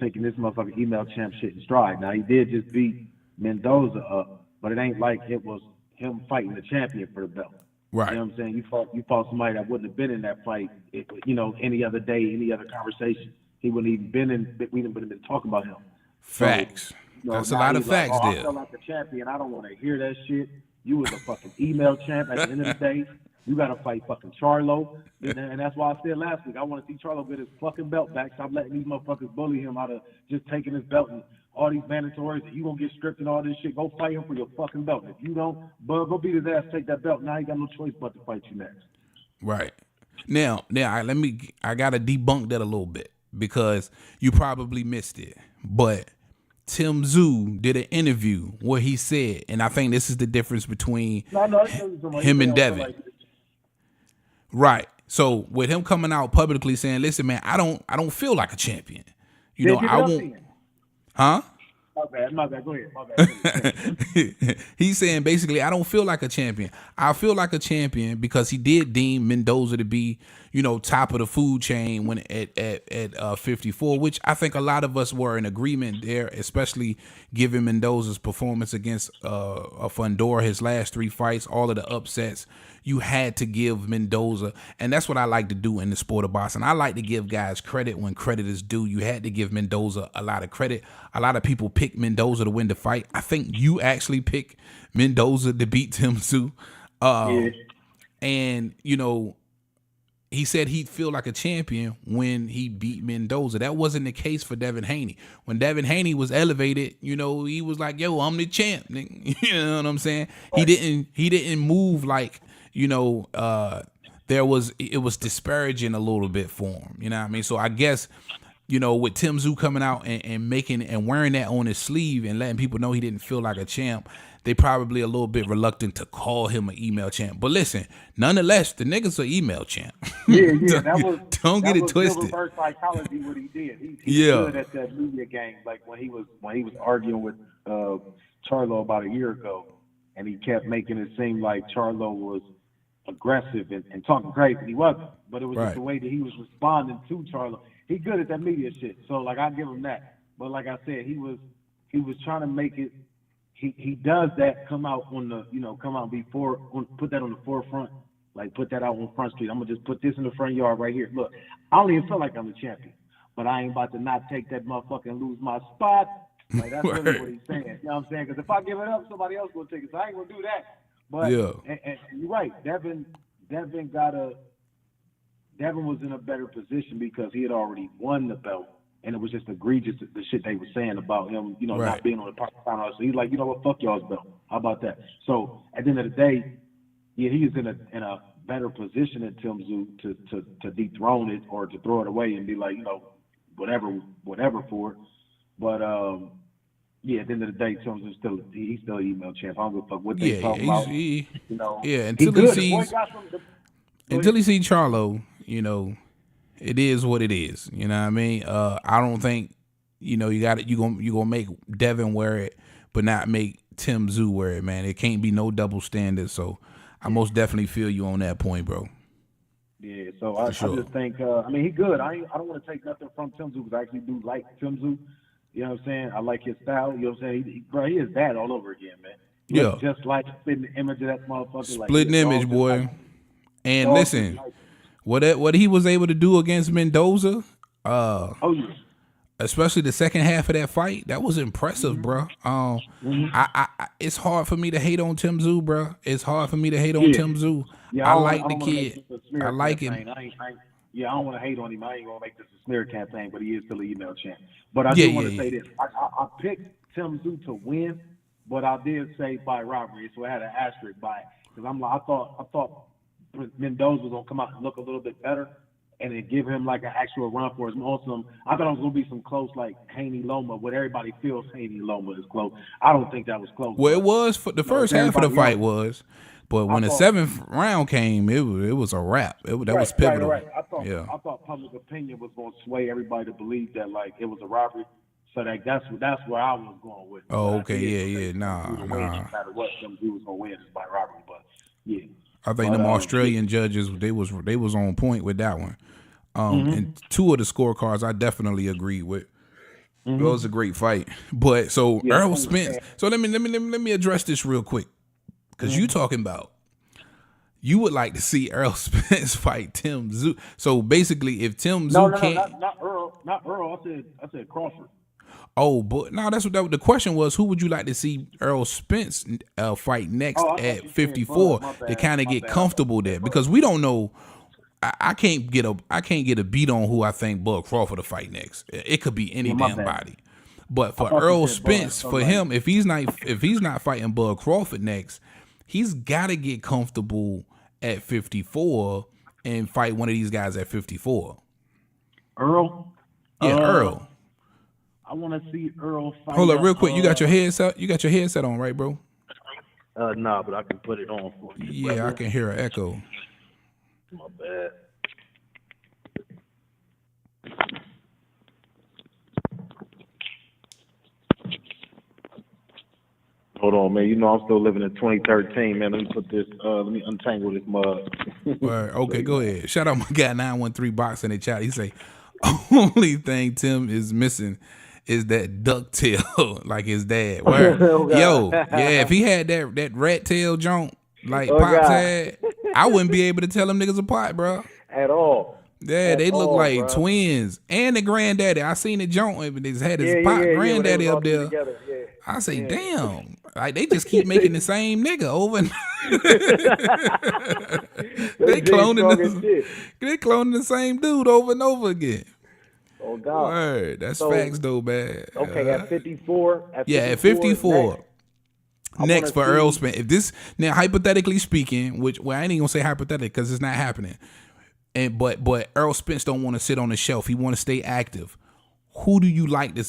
taking this motherfucker email champ shit in stride. Now he did just beat Mendoza up, but it ain't like it was him fighting the champion for the belt. Right. You know what I'm saying? You fought somebody that wouldn't have been in that fight, any other day, any other conversation. He wouldn't even been in. We wouldn't have been talking about him. Facts. So, that's a lot of facts there. I feel like the champion. I don't want to hear that shit. You was a fucking email champ at the end of the day. You got to fight fucking Charlo. And that's why I said last week, I want to see Charlo get his fucking belt back. Stop letting these motherfuckers bully him out of just taking his belt and all these mandatories. And you going to get stripped and all this shit. Go fight him for your fucking belt. If you don't, bud, go beat his ass, take that belt. Now he got no choice but to fight you next. Right. Now, I got to debunk that a little bit because you probably missed it. But Tim Tszyu did an interview where he said, and I think this is the difference between him and Devin. Right. So with him coming out publicly saying, "Listen, man, I don't feel like a champion. You know, I won't." Huh? My bad. Go ahead. He's saying basically, I don't feel like a champion. I feel like a champion because he did deem Mendoza to be, you know, top of the food chain when at 54, which I think a lot of us were in agreement there, especially given Mendoza's performance against Fundora, his last 3 fights, all of the upsets. You had to give Mendoza, and that's what I like to do in the sport of boxing. I like to give guys credit when credit is due. You had to give Mendoza a lot of credit. A lot of people pick Mendoza to win the fight. I think you actually picked Mendoza to beat Tim Tszyu. And, you know, he said he'd feel like a champion when he beat Mendoza. That wasn't the case for Devin Haney. When Devin Haney was elevated, you know, he was like, "Yo, I'm the champ." You know what I'm saying? Right. He didn't move like, you know, it was disparaging a little bit for him. You know what I mean? So I guess, you know, with Tim Tszyu coming out and making and wearing that on his sleeve and letting people know he didn't feel like a champ, they probably a little bit reluctant to call him an email champ. But listen, nonetheless, the nigga's an email champ. Yeah, don't get it twisted. Reverse psychology, what he did. He's good at that media game. Like when he was arguing with Charlo about a year ago, and he kept making it seem like Charlo was aggressive and talking crazy. He wasn't, but it was just the way that he was responding to Charlo. He good at that media shit. So like I give him that. But like I said, he was trying to make it. He does that. Come out before, put that on the forefront. Like put that out on Front Street. I'm gonna just put this in the front yard right here. Look, I don't even feel like I'm the champion, but I ain't about to not take that motherfucker and lose my spot. Like that's really what he's saying. You know what I'm saying? Because if I give it up, somebody else will take it. So I ain't gonna do that. But and you're right. Devin was in a better position because he had already won the belt, and it was just egregious the shit they were saying about him, you know, not being on the Pakistan. So he's like, you know what, fuck y'all's belt. How about that? So at the end of the day, yeah, he is in a better position than Tim Tszyu to dethrone it or to throw it away and be like, you know, whatever for it. But yeah, at the end of the day, Tim Tszyu he's still an email champ. I don't give a fuck what they talk about. Until he see Charlo, you know, it is what it is. You know what I mean? I don't think, you know, you gonna make Devin wear it, but not make Tim Tszyu wear it, man. It can't be no double standard. So I most definitely feel you on that point, bro. Yeah, so I just think, I mean, he good. I don't want to take nothing from Tim Tszyu because I actually do like Tim Tszyu. You know what I'm saying? I like his style. You know what I'm saying? He is bad all over again, man. He looks just like splitting the image of that motherfucker. Splitting image, boy. Like, and listen, what he was able to do against Mendoza, especially the second half of that fight, that was impressive, bro. It's hard for me to hate on Tim Tszyu, bro. It's hard for me to hate on Tim Tszyu. Yeah, I like the kid. I like him. I don't want to hate on him. I ain't gonna make this a smear campaign, but he is still an email champ. But I do want to say this: I picked Tim Tszyu to win, but I did say by robbery, so I had an asterisk by it because I thought Mendoza was gonna come out and look a little bit better, and then give him like an actual run for his awesome. I thought it was gonna be some close like Haney Loma, what everybody feels Haney Loma is close. I don't think that was close. Well, it was for the first half of the fight was. But when the 7th round came, it was a wrap. That was pivotal. Right. I thought public opinion was going to sway everybody to believe that like it was a robbery. So that's where I was going with. Oh, okay, nah. No matter what, he was going to win is by robbery. But yeah, I think them Australian judges they was on point with that one. And 2 of the scorecards I definitely agreed with. It was a great fight. But so Errol Spence. So let me address this real quick. Because you talking about you would like to see Errol Spence fight Tim Tszyu. So basically, if Tim Tszyu can't, not Earl. I said Crawford. Oh, but no, that's what the question was. Who would you like to see Earl Spence fight next at 54 to kind of get comfortable there? Because we don't know. I can't get a beat on who I think Bud Crawford to fight next. It could be any damn body. But for Earl Spence, for him, if he's not fighting Bud Crawford next, he's got to get comfortable at 54 and fight one of these guys at 54. Earl? Yeah, Earl. I want to see Earl fight. Hold up real quick. You got your headset? You got your headset on, right, bro? Nah, but I can put it on for you. Yeah, brother. I can hear an echo. My bad. Hold on, man. You know I'm still living in 2013, man. Let me put this. Let me untangle this mug. Right, okay, go ahead. Shout out my guy 913 Box in the chat. He say, only thing Tim is missing is that duck tail like his dad. Yo, yeah, if he had that rat tail joint like Pops had, I wouldn't be able to tell them niggas apart, bro. At all. Yeah, they look like twins. And the granddaddy, I seen the joint, they had his granddaddy up there. I say, damn, like they just keep making the same nigga over and they cloning the same dude over and over again. Oh God, word. That's facts though, man. Okay, at 54. At 54. Next for Earl Spence. If this now hypothetically speaking, which I ain't even gonna say hypothetically because it's not happening. But Earl Spence don't want to sit on the shelf. He want to stay active. Who would you like to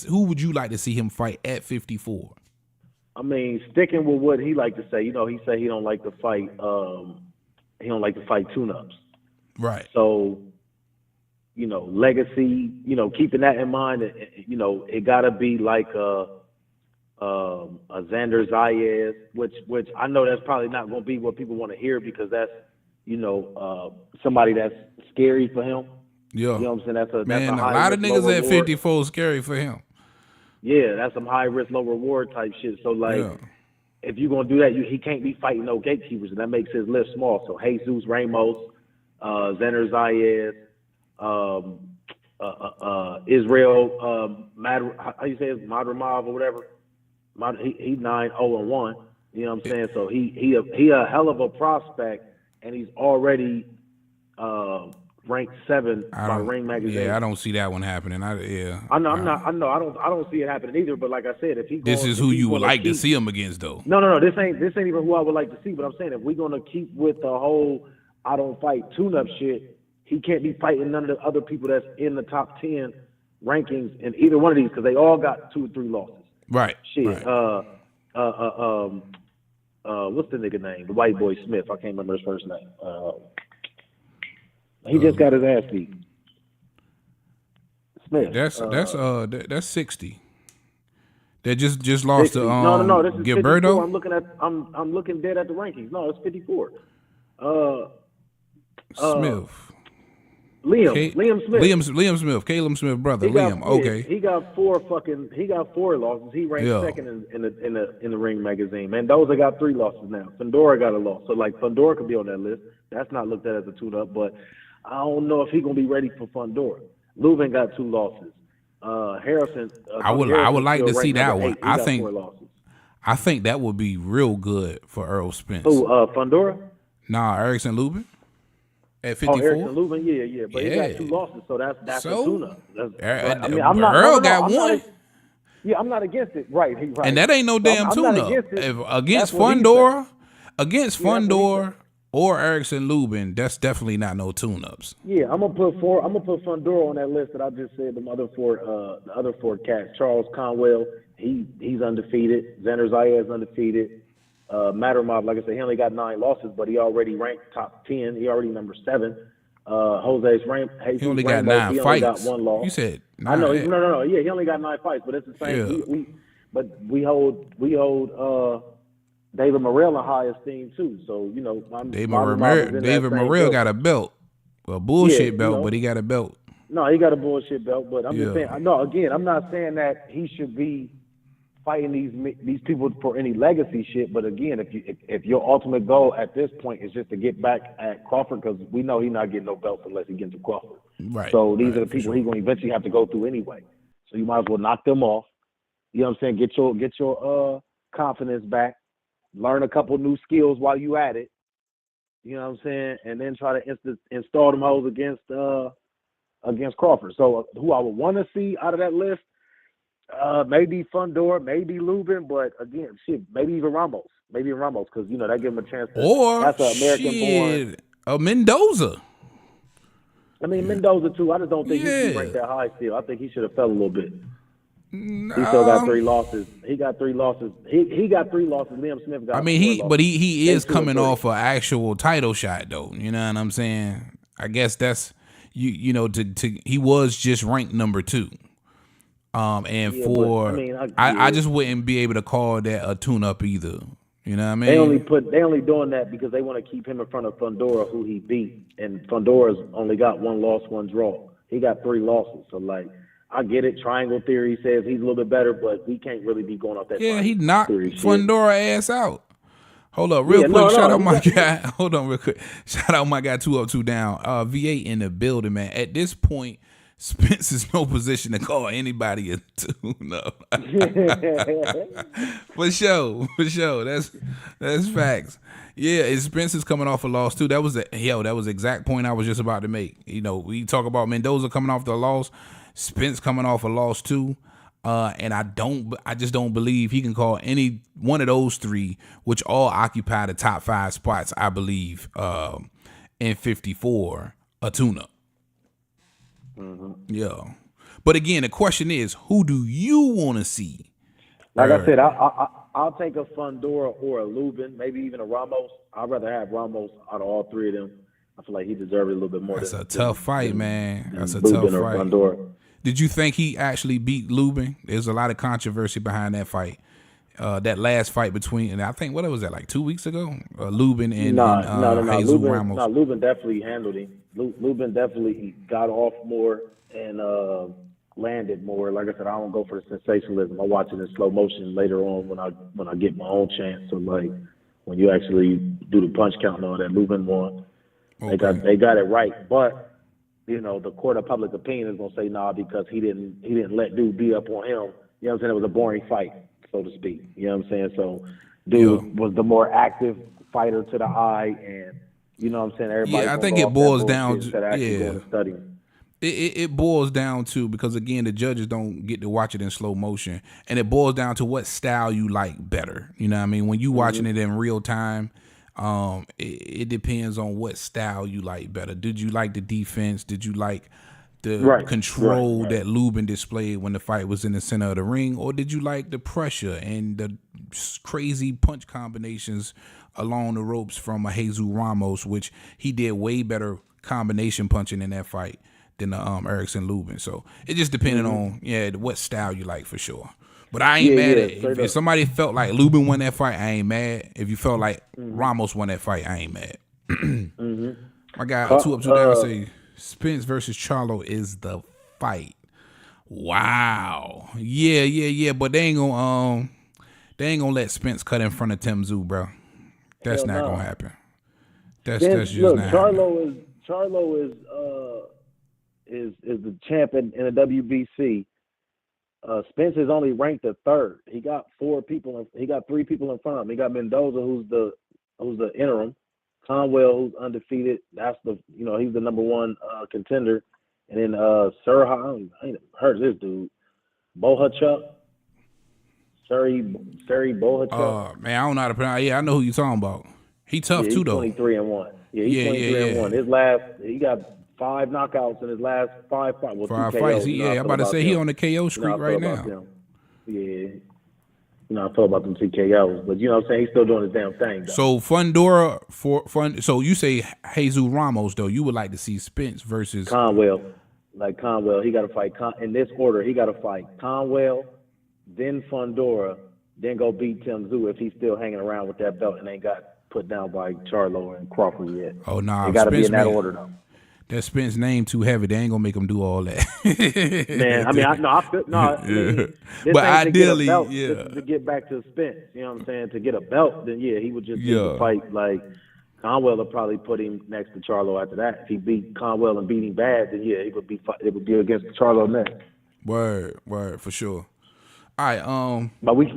see him fight at 54? I mean, sticking with what he like to say, he say he don't like to fight. He don't like to fight tune-ups. Right. So, legacy. Keeping that in mind. It gotta be like a Xander Zayas, which I know that's probably not gonna be what people want to hear because that's somebody that's scary for him. Yeah. You know what I'm saying? That's a lot of niggas at 54 is scary for him. Yeah, that's some high risk, low reward type shit. So if you're gonna do that, he can't be fighting no gatekeepers, and that makes his list small. So Jesus Ramos, Xander Zayas, Israel, how you say it, Madrimov or whatever. He's 9-0-1. You know what I'm saying? So he a hell of a prospect, and he's already ranked 7 by Ring Magazine. Yeah, I don't see that one happening. I know. I don't see it happening either. But like I said, this is who you would like to see him against, though. No. This ain't even who I would like to see. But I'm saying if we're gonna keep with the whole I don't fight tune-up shit, he can't be fighting none of the other people that's in the top 10 rankings in either one of these because they all got 2 or 3 losses. Right. Shit. Right. What's the nigga name? The white boy Smith. I can't remember his first name. He just got his ass beat. Smith. That's 60. They just lost 60. No. This is Gilberto. 54. I'm looking dead at the rankings. No, it's 54. Smith. Liam Smith. Liam Smith. Caleb Smith brother. Liam. Okay. He got 4 losses. He ranked second in the Ring Magazine. Mendoza got 3 losses now. Fundora got a loss. So Fundora could be on that list. That's not looked at as a tune-up, but I don't know if he's gonna be ready for Fundora. Leuven got 2 losses. Harrison. I would like to see that one. I think that would be real good for Earl Spence. Who? Fundora? Nah, Erickson Lubin. At 54? Erickson Lubin, yeah. But he got 2 losses, so that's a tune-up. Earl got 1. I'm not against it. Right. And that ain't no damn tune-up. Against Fundora or Erickson Lubin, that's definitely not no tune-ups. Yeah, I'm gonna put Fundora on that list that I just said. The other 4 cats. Charles Conwell, he's undefeated. Xander Zayas undefeated. Madrimov, like I said, he only got 9 losses, but he already ranked top 10. He already number 7. Jose Ramos, he only got 9 fights. Got 1 loss. You said 9. I know. No. Yeah, he only got 9 fights, but it's the same. Yeah. We hold David Morrell in high esteem too. So David Morrell got a belt, a bullshit belt, but he got a belt. No, he got a bullshit belt, but I'm just saying. No, again, I'm not saying that he should be fighting these people for any legacy shit. But again, if your ultimate goal at this point is just to get back at Crawford, because we know he's not getting no belts unless he gets to Crawford. Right. So these are the people he's going to eventually have to go through anyway. So you might as well knock them off You know what I'm saying? Get your confidence back. Learn a couple new skills while you at it. You know what I'm saying? And then try to install them hoes against Crawford. So who I would want to see out of that list, maybe Fundora, maybe Lubin, but again, shit, maybe even Ramos. Maybe even Ramos, because, you know, that give him a chance to. Or that's an American-born. Mendoza. I mean, Mendoza, too. I just don't think he should rank that high still. I think he should have fell a little bit. He still got 3 losses. He got 3 losses. He got 3 losses. Liam Smith got. I mean, he is coming off an actual title shot though. You know what I'm saying? I guess that's you know he was just ranked number 2. I just wouldn't be able to call that a tune-up either. You know what I mean? They only doing that because they want to keep him in front of Fundora, who he beat, and Fundora's only got 1 loss, 1 draw. He got 3 losses. So like, I get it. Triangle theory says he's a little bit better, but we can't really be going off that. Yeah, he knocked Fundora ass out. Hold up, real quick. Shout out my guy. Hold on, real quick. Shout out my guy. 2 up, 2 down. V8 in the building, man. At this point, Spence is no position to call anybody a tune-up. For sure. That's facts. Yeah, and Spence is coming off a loss too. That was the exact point I was just about to make. You know, we talk about Mendoza coming off the loss, Spence coming off a loss too. And I just don't believe he can call any one of those 3, which all occupy the top 5 spots, I believe, in 54, a tune-up. Mm-hmm. Yeah, but again, the question is, who do you want to see? Like I said, I'll take a Fundora or a Lubin, maybe even a Ramos. I'd rather have Ramos out of all 3 of them. I feel like he deserves a little bit more. That's a tough fight, man. That's a tough fight. Fundora. Did you think he actually beat Lubin? There's a lot of controversy behind that fight. That last fight between, and I think, what was that, like 2 weeks ago? Lubin and Jesus Ramos. No, Lubin definitely handled him. Lubin definitely got off more and landed more. Like I said, I don't go for the sensationalism. I watch it in slow motion later on when I get my own chance. So like when you actually do the punch count and all that, Lubin won. Okay. They got it right, but you know the court of public opinion is gonna say nah because he didn't let dude beat up on him. You know what I'm saying? It was a boring fight, so to speak. You know what I'm saying? So dude was the more active fighter to the eye, and you know what I'm saying? Everybody. I think it boils down to going to study. It boils down to, because again, the judges don't get to watch it in slow motion, and it boils down to what style you like better. You know what I mean? When you watching it in real time, it depends on what style you like better. Did you like the defense? Did you like the control that Lubin displayed when the fight was in the center of the ring? Or did you like the pressure and the crazy punch combinations along the ropes from a Jesus Ramos, which he did way better combination punching in that fight than the Erickson Lubin. So it just depended on what style you like for sure. But I ain't mad at it. If somebody felt like Lubin won that fight, I ain't mad. If you felt like Ramos won that fight, I ain't mad. My guy, 2 up, 2 down, say Spence versus Charlo is the fight. Wow. Yeah. But they ain't gonna let Spence cut in front of Tim Tszyu, bro. That's not gonna happen. That's just not happening. Charlo is the champ in the WBC. Spence is only ranked the 3rd. He got 3 people in front of him. He got Mendoza, who's the interim. Conwell, who's undefeated. That's he's the number 1 contender. And then Serha, I ain't heard of this dude. Bohachuk. Suri Bohachuk. Man, I don't know how to pronounce. Yeah, I know who you're talking about. He tough too, though. 23-1. Yeah, he's 23-1. His last, he got 5 knockouts in his last 5 fights. Well, 5 fights. I'm about to say he on the KO streak right now. Yeah. I thought about them TKOs, but you know what I'm saying? He's still doing his damn thing, though. So Fundora so you say Jesus Ramos, though. You would like to see Spence versus Conwell. Like Conwell, he got to fight in this order. He got to fight Conwell, then Fundora, then go beat Tim Tszyu if he's still hanging around with that belt and ain't got put down by Charlo and Crawford yet. Oh nah, it got to be in that order though. That Spence name too heavy. They ain't gonna make him do all that. Man, I mean, but ideally, to get back to Spence, you know what I'm saying? To get a belt, then he would just fight like Conwell. Would probably put him next to Charlo after that. If he beat Conwell and beat him bad, then it would be against Charlo next. Word for sure. All right. But we,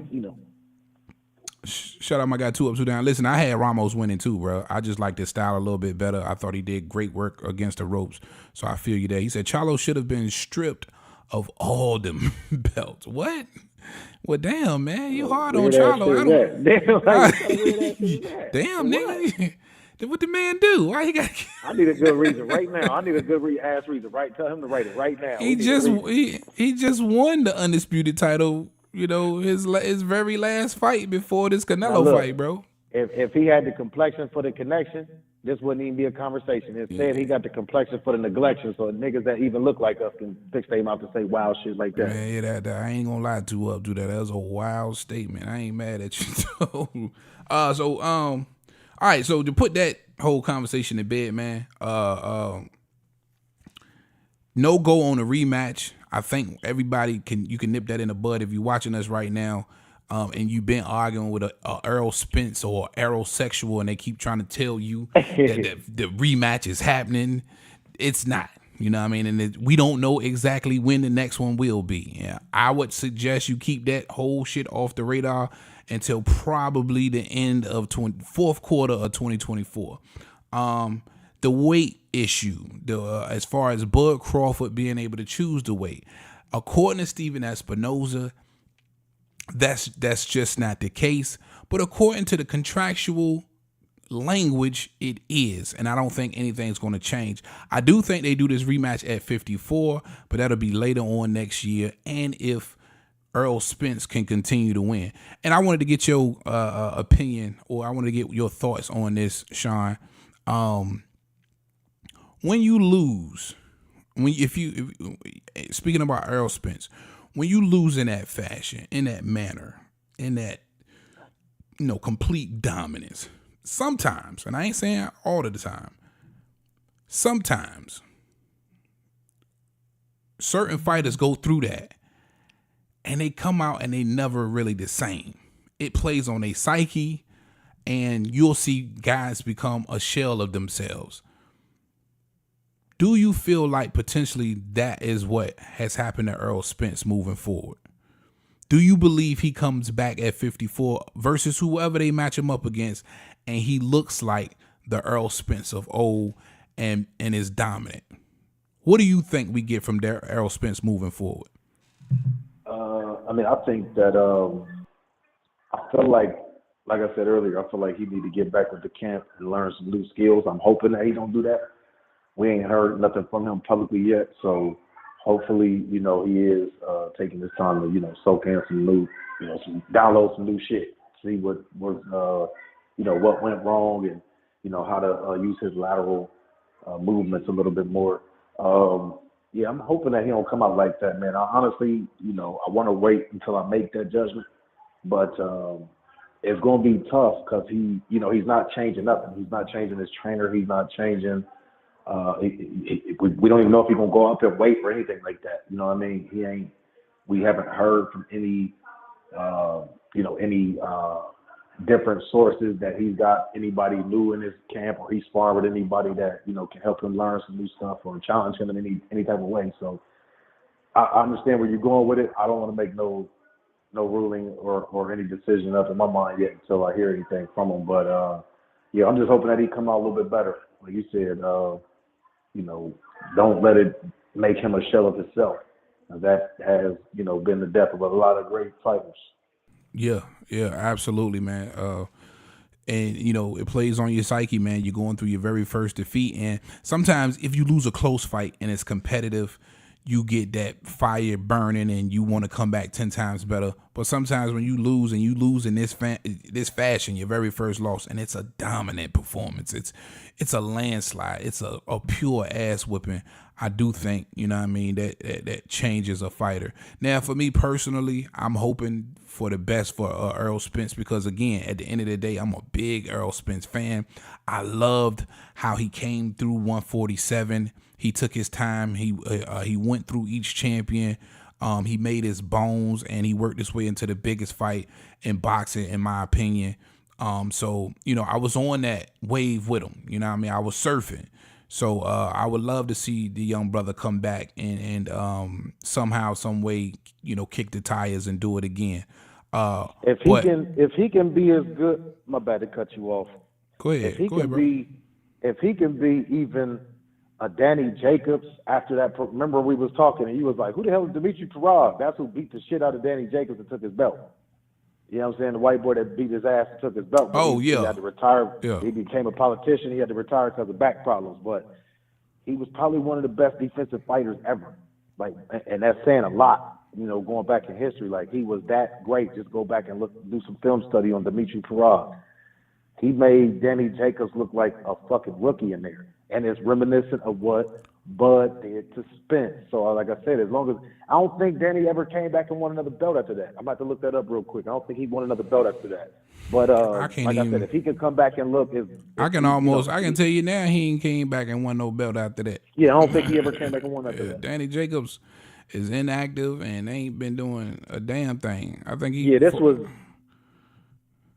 Shout out my guy 2 Up 2 Down. Listen, I had Ramos winning too, bro. I just like his style a little bit better. I thought he did great work against the ropes. So I feel you there. He said Charlo should have been stripped of all them belts. What? Well, damn, man, you hard on Charlo. Damn, nigga. What the man do? Why he got? I need a good reason right now. I need a good ass reason. Right, tell him to write it right now. He just won the undisputed title. You know, his very last fight before this Canelo fight, bro. If he had the complexion for the connection, this wouldn't even be a conversation. Instead, he got the complexion for the neglection, so niggas that even look like us can fix their mouth to say wild shit like that. Man, yeah, that I ain't gonna lie to up, do that. That was a wild statement. I ain't mad at you. All right, so to put that whole conversation to bed, man, no go on a rematch. I think everybody you can nip that in the bud if you're watching us right now, and you've been arguing with a Earl Spence or aerosexual, and they keep trying to tell you that the rematch is happening. It's not. You know what I mean? And we don't know exactly when the next one will be. Yeah, I would suggest you keep that whole shit off the radar until probably the end of fourth quarter of 2024. The weight issue, as far as Bud Crawford being able to choose the weight, according to Stephen Espinoza, that's just not the case. But according to the contractual language, it is, and I don't think anything's going to change. I do think they do this rematch at 54, but that'll be later on next year, and if Earl Spence can continue to win. And I wanted to get your opinion, or I wanted to get your thoughts on this, Sean. When you lose, speaking about Earl Spence, when you lose in that fashion, in that manner, in that, complete dominance, sometimes, and I ain't saying all of the time, sometimes certain fighters go through that and they come out and they never really the same. It plays on their psyche, and you'll see guys become a shell of themselves. Do you feel like potentially that is what has happened to Earl Spence moving forward? Do you believe he comes back at 54 versus whoever they match him up against, and he looks like the Earl Spence of old and is dominant? What do you think we get from Earl Spence moving forward? I think that I feel like I said earlier, I feel like he need to get back with the camp and learn some new skills. I'm hoping that he don't do that. We ain't heard nothing from him publicly yet, so hopefully, he is taking this time to, soak in some new, download some new shit, see what went wrong, and how to use his lateral movements a little bit more. I'm hoping that he don't come out like that, man. I honestly, I want to wait until I make that judgment, but it's going to be tough because he's not changing nothing. He's not changing his trainer. He's not changing. We don't even know if he's gonna go up and wait or anything like that. You know what I mean? We haven't heard from any different sources that he's got anybody new in his camp, or he's sparring with anybody that can help him learn some new stuff or challenge him in any type of way. So I understand where you're going with it. I don't want to make no ruling or any decision up in my mind yet until I hear anything from him. But I'm just hoping that he come out a little bit better. Like you said, don't let it make him a shell of himself. That has, been the death of a lot of great fighters. Yeah, absolutely, man. And, it plays on your psyche, man. You're going through your very first defeat. And sometimes if you lose a close fight and it's competitive, you get that fire burning and you want to come back 10 times better. But sometimes when you lose in this fashion, your very first loss, and it's a dominant performance, it's a landslide, it's a pure ass whipping, I do think, that changes a fighter. Now, for me personally, I'm hoping for the best for Earl Spence, because again, at the end of the day, I'm a big Earl Spence fan. I loved how he came through 147. He took his time. He went through each champion. He made his bones, and he worked his way into the biggest fight in boxing, in my opinion. So I was on that wave with him. I was surfing. So I would love to see the young brother come back and somehow, some way, kick the tires and do it again. If he can be as good, my bad to cut you off. Go ahead. If he can be even a Danny Jacobs after that. Remember we was talking and he was like, "Who the hell is Dimitri Tarab?" That's who beat the shit out of Danny Jacobs and took his belt. You know what I'm saying? The white boy that beat his ass and took his belt. He had to retire. Yeah. He became a politician. He had to retire because of back problems. But he was probably one of the best defensive fighters ever. Like, and that's saying a lot. Going back in history, like he was that great. Just go back and do some film study on Dimitri Tarab. He made Danny Jacobs look like a fucking rookie in there, and it's reminiscent of what Bud did to Spence. So, like I said, as long as I don't think Danny ever came back and won another belt after that. I'm about to look that up real quick. I don't think he won another belt after that. But I said, if he could come back and look, I can tell you now, he ain't came back and won no belt after that. Yeah, I don't think he ever came back and won after that. Danny Jacobs is inactive and ain't been doing a damn thing. I think he. Yeah, this was.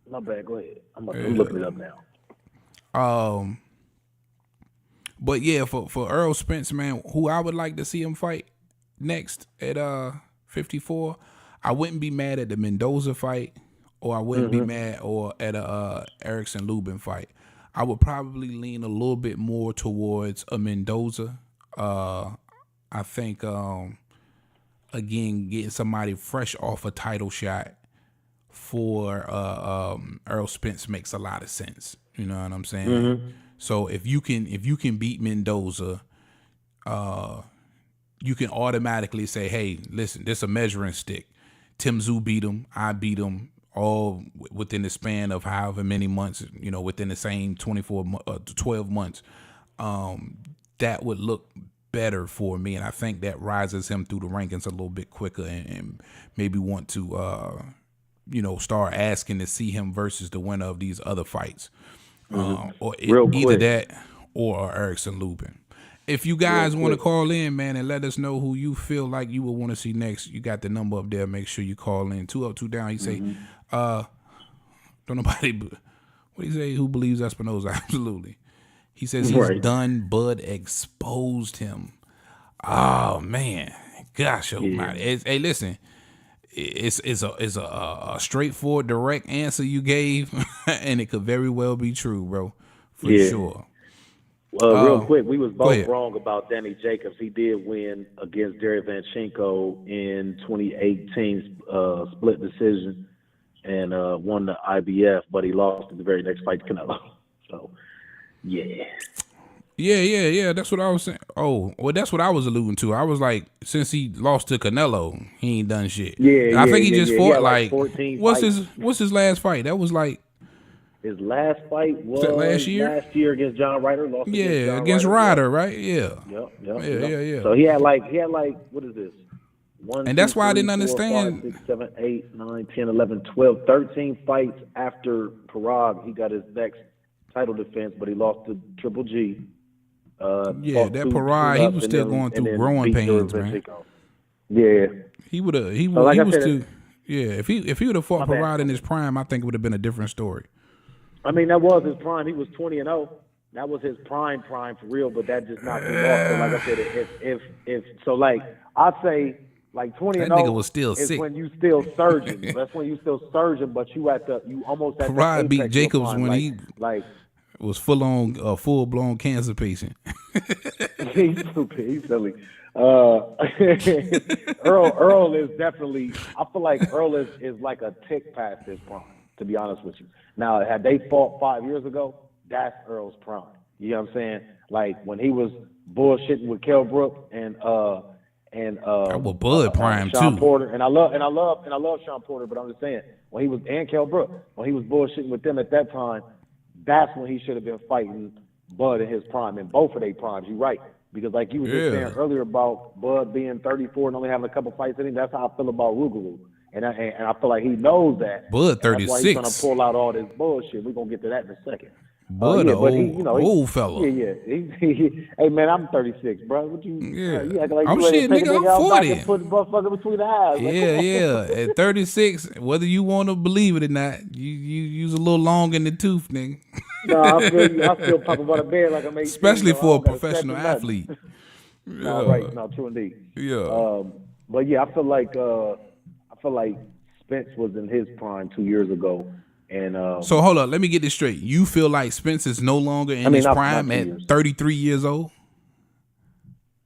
My bad. Go ahead. I'm looking it up now. But yeah, for Errol Spence, man, who I would like to see him fight next at 54, I wouldn't be mad at the Mendoza fight, or I wouldn't be mad at a Erickson Lubin fight. I would probably lean a little bit more towards a Mendoza. I think again, getting somebody fresh off a title shot for Errol Spence makes a lot of sense. You know what I'm saying? So if you can beat Mendoza, you can automatically say, hey, listen, this is a measuring stick. Tim Tszyu beat him, I beat him, all within the span of however many months, within the same 12 months. That would look better for me, and I think that rises him through the rankings a little bit quicker, and maybe want to start asking to see him versus the winner of these other fights. Or either that or Erickson Lubin. If you guys want to call in, man, and let us know who you feel like you would want to see next, you got the number up there. Make sure you call in. 2 up, 2 down. He say, don't nobody, what do you say? Who believes Espinoza? Absolutely. He says he's done. Bud exposed him. Oh man, gosh, hey, listen. It's a straightforward, direct answer you gave, and it could very well be true, bro, for sure. Real quick, we was both wrong about Danny Jacobs. He did win against Derek Vanchenko in 2018, split decision, and won the IBF, but he lost in the very next fight to Canelo. So, yeah. Yeah. That's what I was saying. Oh, well, that's what I was alluding to. I was like, since he lost to Canelo, he ain't done shit. I think he just fought like 14 what's his last fight? That was like his last fight was last year against John Ryder. Lost against Ryder, right? Yeah. Yeah. So he had like what is this? 1, and 2, that's why 3, I didn't 4, understand. 5, 6, 7, 8, 9, 10, 11, 12, 13 fights after Parag. He got his next title defense, but he lost to Triple G. That Parag, he was still going through growing pains, man. Yeah, he would have. If he would have fought Parag in his prime, I think it would have been a different story. I mean, that was his prime. He was 20-0. That was his prime for real. But that just knocked him off. So like I said, if so, like I'd say, like 20-0. That nigga was still is sick. when you still surging. That's when you still surging, but you almost at Parag beat Jacobs prime, when he was full blown cancer patient. He's stupid. He's silly. Earl is definitely. I feel like Earl is like a tick past his prime. To be honest with you. Now, had they fought 5 years ago, that's Earl's prime. You know what I'm saying? Like when he was bullshitting with Kell Brook and Bud prime Sean too. Porter, and I love Sean Porter, but I'm just saying when he was and Kell Brook, when he was bullshitting with them at that time, that's when he should have been fighting Bud in his prime, in both of their primes. You're right. Because like you were just saying earlier about Bud being 34 and only having a couple fights in him, that's how I feel about Rougarou. And I feel like he knows that. Bud 36. That's why he's going to pull out all this bullshit. We're going to get to that in a second. Bud, old fella. Yeah. Hey, man, I'm 36, bro. What you? You act like I'm you shit, nigga. I'm 40. Put the motherfucker between the eyes. Yeah. At 36, whether you want to believe it or not, you use a little long in the tooth, nigga. No, I feel you. I still pop about a bed like I'm 18. Especially I for a don't gotta professional step or nothing. athlete. No, Yeah. right. No, true indeed. Yeah. But yeah, I feel like Spence was in his prime 2 years ago, and So hold up, let me get this straight. You feel like Spence is no longer I in mean his not prime 2 at years. 33 years old?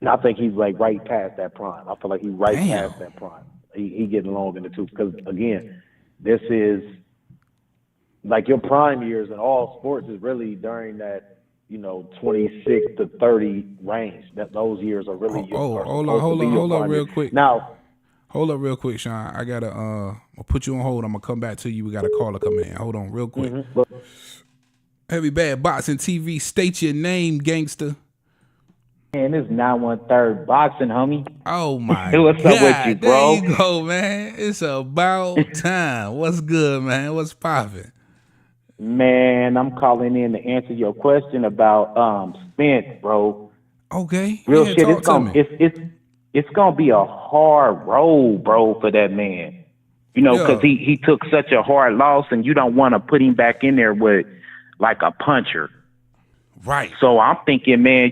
I think he's like right past that prime. I feel like he's right Damn. past that prime. He getting along in the tooth because again, this is like your prime years in all sports is really during that 26 to 30 range. That those years are really are Hold supposed to on, be your hold up prime real years. quick. Now, Hold up real quick, Sean. I gotta I'll put you on hold. I'm gonna come back to you. We got a caller coming in. Hold on real quick. but Heavy Bad Boxing TV, state your name, gangster. Man, this is 913 boxing, homie. Oh my What's God. up with you, There bro? you go, man. It's about time. What's good, man? What's poppin'? Man, I'm calling in to answer your question about Spence, bro. Okay. Real Yeah, shit. talk to me. It's gonna be a hard road, bro, for that man. Because Yeah. he took such a hard loss, and you don't want to put him back in there with like a puncher. Right. So I'm thinking, man,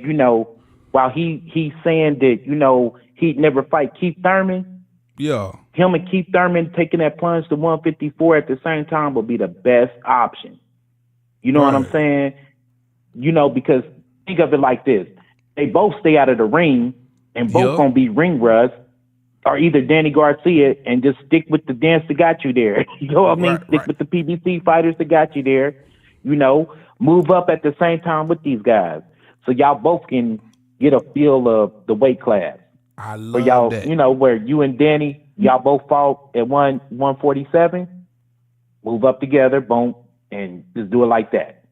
while he's saying that he'd never fight Keith Thurman. Yeah. Him and Keith Thurman taking that plunge to 154 at the same time would be the best option. You know what I'm Right. saying? Because think of it like this. They both stay out of the ring and both Yup. gonna be ring rust, or either Danny Garcia and just stick with the dance that got you there. You know what I mean? Right, Stick right. with the PBC fighters that got you there. Move up at the same time with these guys. So y'all both can get a feel of the weight class. I Where love y'all, that. where you and Danny, y'all both fought at 147, move up together, boom, and just do it like that.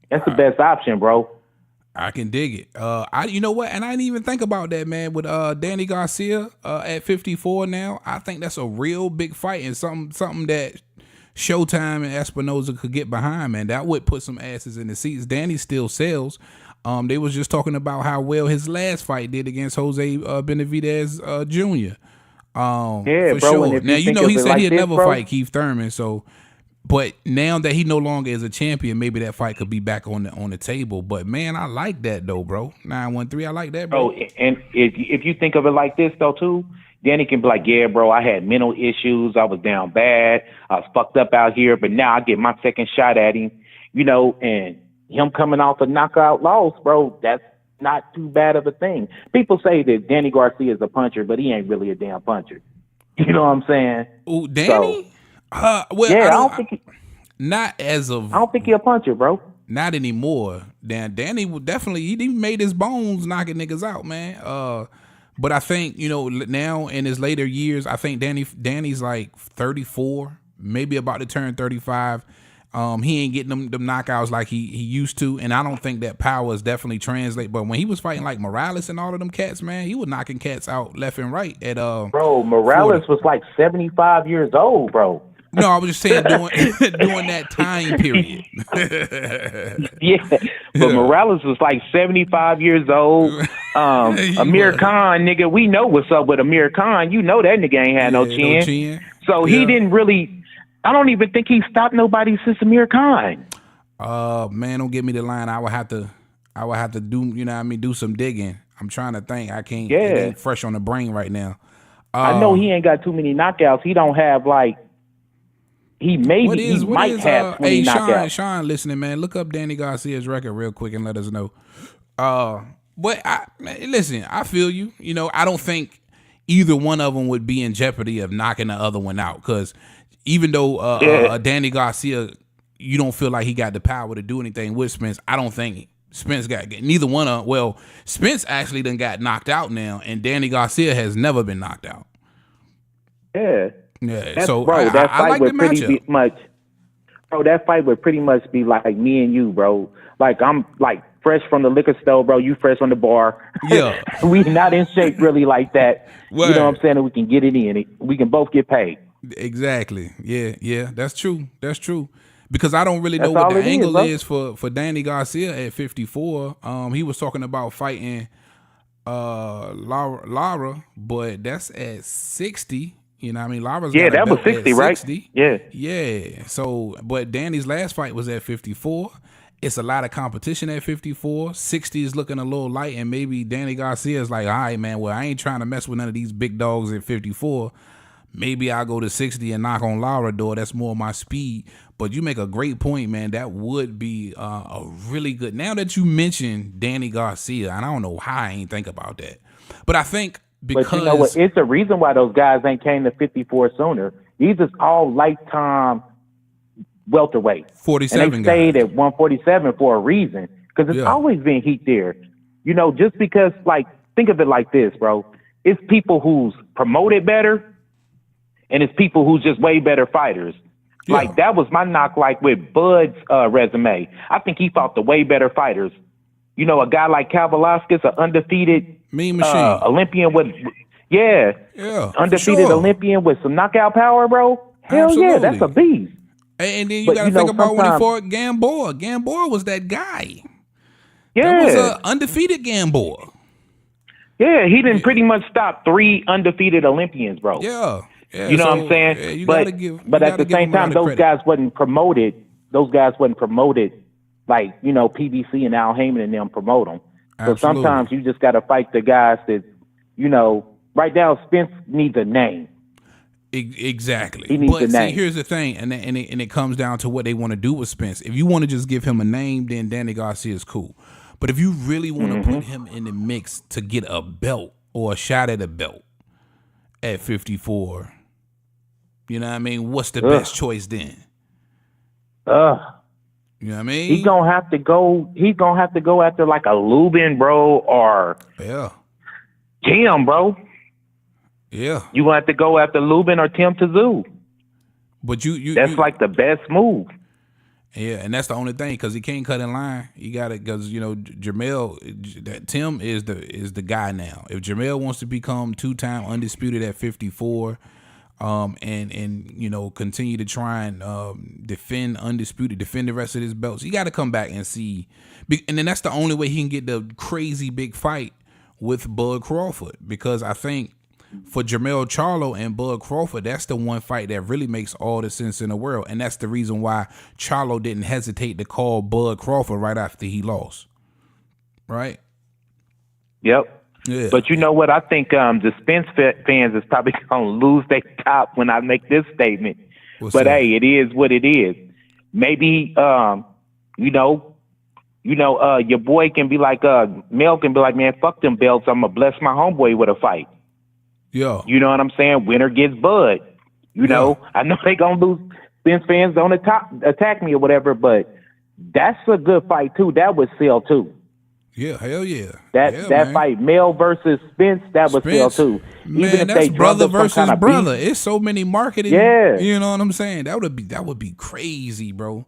That's the best option, bro. I can dig it. You know what? And I didn't even think about that, man. With Danny Garcia at 54 now, I think that's a real big fight and something that Showtime and Espinoza could get behind, man. That would put some asses in the seats. Danny still sells. They was just talking about how well his last fight did against Jose Benavidez Jr. Yeah, For bro. sure. And if Now you think he of it said like he'd this, never bro, fight Keith Thurman. So, but now that he no longer is a champion, maybe that fight could be back on the table. But man, I like that though, bro. 913, I like that, bro. and if you think of it like this though too, Danny can be like, yeah, bro, I had mental issues, I was down bad, I was fucked up out here, but now I get my second shot at him, and him coming off a knockout loss, bro, that's not too bad of a thing. People say that Danny Garcia is a puncher, but he ain't really a damn puncher. You know what I'm saying? Ooh, Danny? Well, Yeah, I I don't, don't think not as of I don't think he a puncher, bro. not anymore. Danny would definitely he made his bones knocking niggas out, man. But I think now in his later years, I think Danny's like 34, maybe about to turn 35. He ain't getting them knockouts like he used to, and I don't think that power is definitely translate. But when he was fighting like Morales and all of them cats, man, he was knocking cats out left and right at Bro, Morales 40. was like 75 years old, bro. No, I was just saying during that time period. Yeah, but Morales was like 75 years old. Amir was. Khan, nigga, we know what's up with Amir Khan. You know that nigga ain't had no Yeah, chin. So Yeah. he didn't really. I don't even think he stopped nobody since Amir Khan. Man, don't give me the line. I would have to do, do some digging. I'm trying to think. I can't. It Yeah. ain't fresh on the brain right now. I know he ain't got too many knockouts. He don't have like. He might have 20 hey, knockouts. Sean, listening, man. Look up Danny Garcia's record real quick and let us know. But listen, I feel you. I don't think either one of them would be in jeopardy of knocking the other one out, because even though Danny Garcia, you don't feel like he got the power to do anything with Spence, I don't think Spence got neither one of. Well, Spence actually done got knocked out now, and Danny Garcia has never been knocked out. Yeah. Yeah, so bro, I that fight like the would pretty matchup. much. Bro, that fight would pretty much be like me and you, bro. Like I'm like fresh from the liquor store, bro. You fresh from the bar. Yeah. We not in shape really like that. Word. You know what I'm saying? And we can get it in. We can both get paid. Exactly. Yeah, that's true. Because I don't really know That's what all the it is, angle bro. is for Danny Garcia at 54. He was talking about fighting Lara, but that's at 60. You know what I mean? Lara's got a that was belt at 60, right? 60. Yeah. Yeah. So, but Danny's last fight was at 54. it's a lot of competition at 54. 60 is looking a little light, and maybe Danny Garcia is like, all right, man, well, I ain't trying to mess with none of these big dogs at 54. Maybe I'll go to 60 and knock on Lara door. That's more my speed. But you make a great point, man. That would be a really good. Now that you mentioned Danny Garcia, and I don't know how I ain't think about that. But I think because. But you know what? It's the reason why those guys ain't came to 54 sooner. These is all lifetime welterweight. 47 and they stayed at 147 for a reason, because it's always been heat there. You know, just because, like, think of it like this, bro. It's people who's promoted better, and it's people who's just way better fighters. Yeah. Like, that was my knock, like, with Bud's resume. I think he fought the way better fighters. You know, a guy like Kavaliauskas, an undefeated Olympian with, undefeated Olympian with some knockout power, bro. Hell yeah, that's a beast. And then you got to think about when he fought Gamboa. Gamboa was that guy. Yeah. That was an undefeated Gamboa. Yeah, he didn't pretty much stop 3 undefeated Olympians, bro. Yeah. You know what I'm saying? But at the same time, those guys wasn't promoted. Those guys wasn't promoted like, you know, PBC and Al Heyman and them promote them. So sometimes you just got to fight the guys that, you know, right now Spence needs a name. Exactly. He needs a name. See, here's the thing, and it comes down to what they want to do with Spence. If you want to just give him a name, then Danny Garcia is cool. But if you really want to put him in the mix to get a belt or a shot at a belt at 54, you know what I mean? What's the best choice then? You know what I mean? He's gonna have to go after like a Lubin, bro, or Tim, bro. Yeah. You gonna have to go after Lubin or Tim Tszyu. But that's like the best move. Yeah, and that's the only thing, because he can't cut in line. You got it, because you know Jermell, Tim is the guy now. If Jermell wants to become 2-time undisputed at 54, and you know continue to try and defend the rest of his belts, he got to come back and see, and then that's the only way he can get the crazy big fight with Bud Crawford, because I think for Jermell Charlo and Bud Crawford, that's the one fight that really makes all the sense in the world. And that's the reason why Charlo didn't hesitate to call Bud Crawford right after he lost. Right? Yep. Yeah. But you know what? I think the Spence fans is probably going to lose their top when I make this statement. Hey, it is what it is. Maybe, you know, your boy can be like, Mel can be like, man, fuck them belts. I'm going to bless my homeboy with a fight. Yeah. You know what I'm saying? Winner gets Bud. You know, I know they gonna lose. Spence fans don't attack me or whatever, but that's a good fight too. That would sell too. Yeah, hell yeah. That fight, Mel versus Spence, that would sell too. Man, even if that's they brother versus brother. Beef. It's so many marketing. Yeah. You know what I'm saying? That would be crazy, bro.